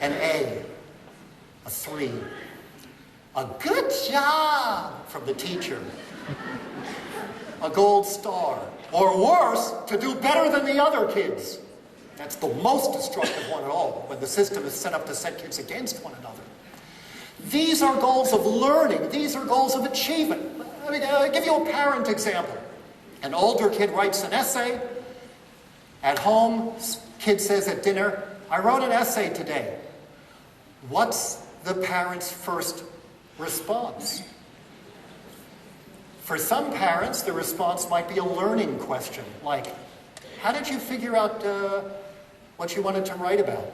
an A, a 3, a good job from the teacher, a gold star, or worse, to do better than the other kids. That's the most destructive one at all, when the system is set up to set kids against one another. These are goals of learning. These are goals of achievement. I'll give you a parent example. An older kid writes an essay. At home, kid says at dinner, I wrote an essay today. What's the parent's first response? For some parents, the response might be a learning question, like, how did you figure out what you wanted to write about?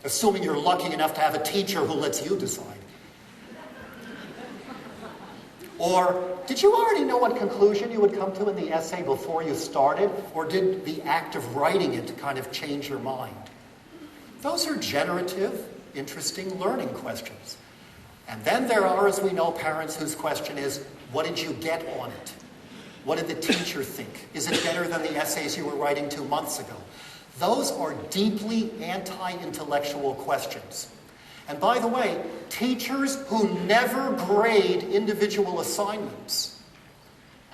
Assuming you're lucky enough to have a teacher who lets you decide. Or, did you already know what conclusion you would come to in the essay before you started? Or did the act of writing it kind of change your mind? Those are generative, interesting learning questions. And then there are, as we know, parents whose question is, what did you get on it? What did the teacher think? Is it better than the essays you were writing 2 months ago? Those are deeply anti-intellectual questions. And by the way, teachers who never grade individual assignments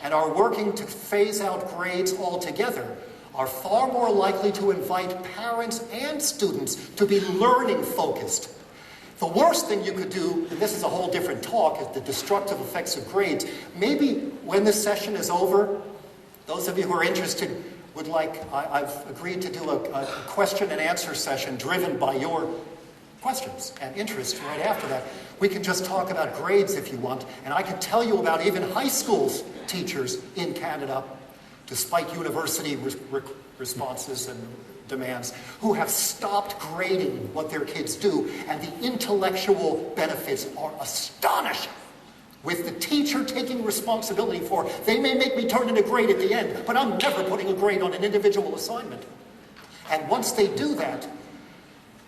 and are working to phase out grades altogether are far more likely to invite parents and students to be learning focused. The worst thing you could do, and this is a whole different talk, is the destructive effects of grades. Maybe when this session is over, those of you who are interested would I've agreed to do a question and answer session driven by your questions and interest right after that. We can just talk about grades if you want, and I can tell you about even high school teachers in Canada, despite university responses and demands, who have stopped grading what their kids do, and the intellectual benefits are astonishing. With the teacher taking responsibility for, they may make me turn in a grade at the end, but I'm never putting a grade on an individual assignment. And once they do that,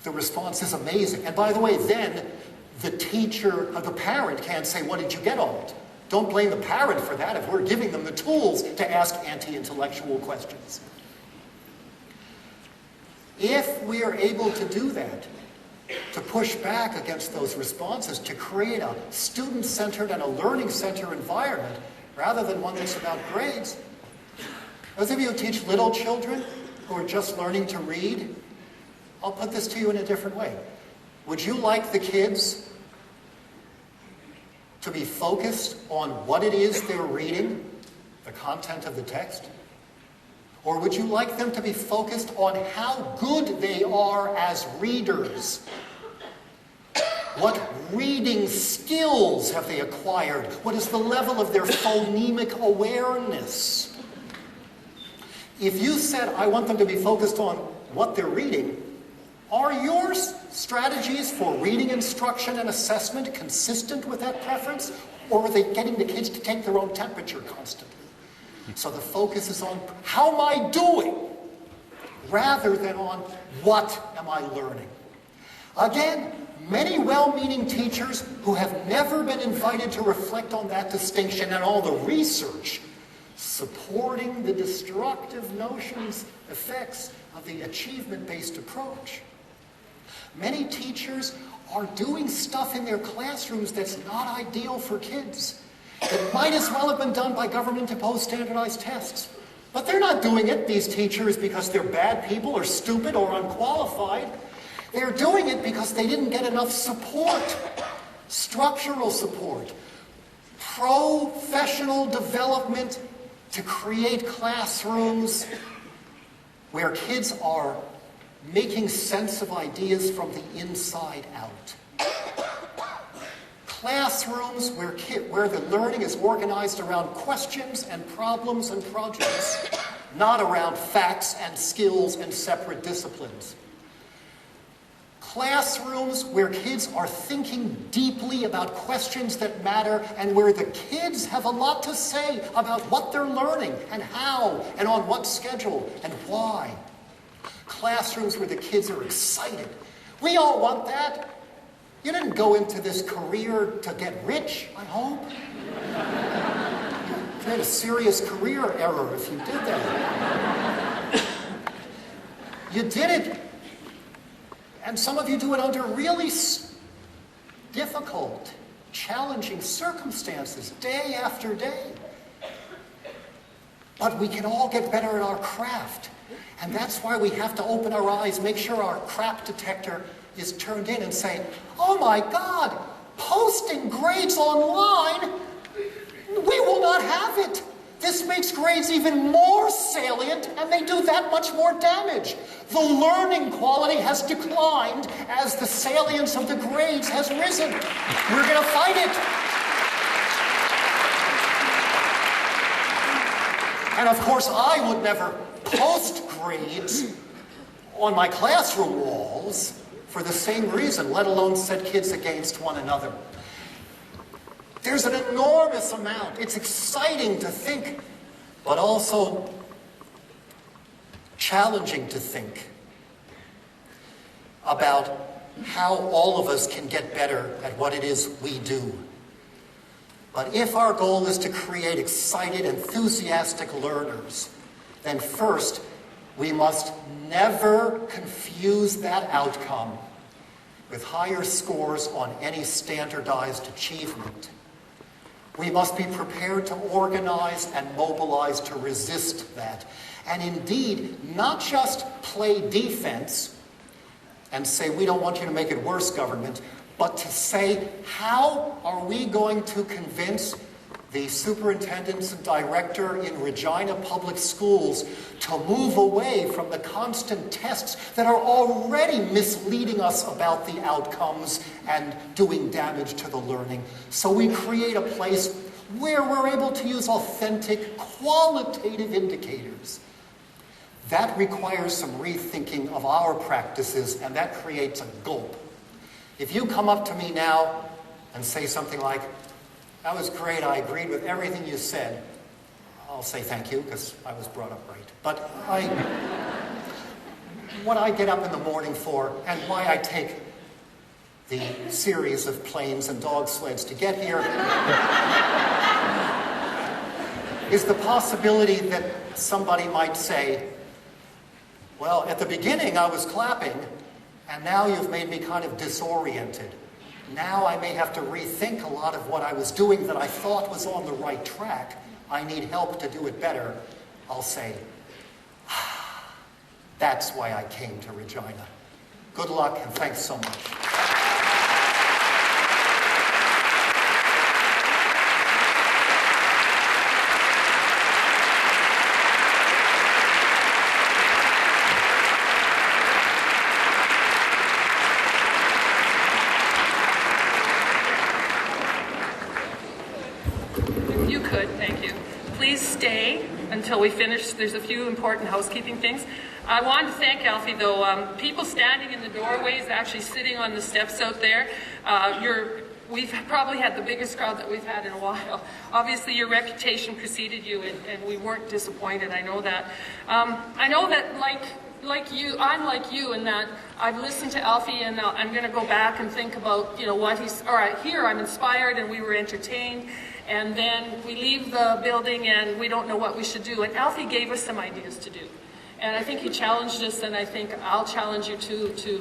the response is amazing. And by the way, then the parent can't say, what did you get on it? Don't blame the parent for that if we're giving them the tools to ask anti-intellectual questions. If we are able to do that, to push back against those responses, to create a student-centered and a learning-centered environment, rather than one that's about grades. Those of you who teach little children who are just learning to read, I'll put this to you in a different way. Would you like the kids to be focused on what it is they're reading, the content of the text? Or would you like them to be focused on how good they are as readers? What reading skills have they acquired? What is the level of their phonemic awareness? If you said, I want them to be focused on what they're reading, are your strategies for reading instruction and assessment consistent with that preference? Or are they getting the kids to take their own temperature constantly? So the focus is on how am I doing, rather than on what am I learning. Again, many well-meaning teachers who have never been invited to reflect on that distinction and all the research supporting the destructive notions, effects of the achievement-based approach. Many teachers are doing stuff in their classrooms that's not ideal for kids. It might as well have been done by government-imposed standardized tests. But they're not doing it, these teachers, because they're bad people or stupid or unqualified. They're doing it because they didn't get enough support, structural support, professional development to create classrooms where kids are making sense of ideas from the inside out. Classrooms where the learning is organized around questions and problems and projects, not around facts and skills and separate disciplines. Classrooms where kids are thinking deeply about questions that matter and where the kids have a lot to say about what they're learning and how and on what schedule and why. Classrooms where the kids are excited. We all want that. You didn't go into this career to get rich, I hope. You made a serious career error if you did that. You did it And some of you do it under really difficult, challenging circumstances, day after day. But we can all get better at our craft. And that's why we have to open our eyes, make sure our crap detector is turned in and say, oh my God, posting grades online, we will not have it. This makes grades even more salient, and they do that much more damage. The learning quality has declined as the salience of the grades has risen. We're going to fight it. And of course, I would never post grades on my classroom walls for the same reason, let alone set kids against one another. There's an enormous amount. It's exciting to think, but also challenging to think about how all of us can get better at what it is we do. But if our goal is to create excited, enthusiastic learners, then first, we must never confuse that outcome with higher scores on any standardized achievement. We must be prepared to organize and mobilize to resist that. And indeed, not just play defense and say, we don't want you to make it worse, government, but to say, how are we going to convince the superintendent and director in Regina Public Schools to move away from the constant tests that are already misleading us about the outcomes and doing damage to the learning. So we create a place where we're able to use authentic, qualitative indicators. That requires some rethinking of our practices, and that creates a gulp. If you come up to me now and say something like, that was great, I agreed with everything you said, I'll say thank you, because I was brought up right. But what I get up in the morning for, and why I take the series of planes and dog sleds to get here, is the possibility that somebody might say, well, at the beginning I was clapping, and now you've made me kind of disoriented. Now I may have to rethink a lot of what I was doing that I thought was on the right track. I need help to do it better. I'll say, that's why I came to Regina. Good luck, and thanks so much. Until we finish, there's a few important housekeeping things. I wanted to thank Alfie, though. People standing in the doorways, actually sitting on the steps out there, we've probably had the biggest crowd that we've had in a while. Obviously, your reputation preceded you, and we weren't disappointed. I know that. I know that, like you, I'm like you in that I've listened to Alfie, and I'm going to go back and think about, what he's. All right, here I'm inspired, and we were entertained. And then we leave the building and we don't know what we should do. And Alfie gave us some ideas to do. And I think he challenged us, and I think I'll challenge you too, to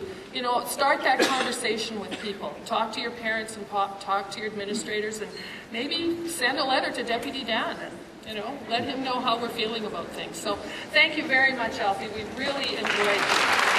start that conversation with people. Talk to your parents and talk to your administrators, and maybe send a letter to Deputy Dan and let him know how we're feeling about things. So thank you very much, Alfie. We really enjoyed it.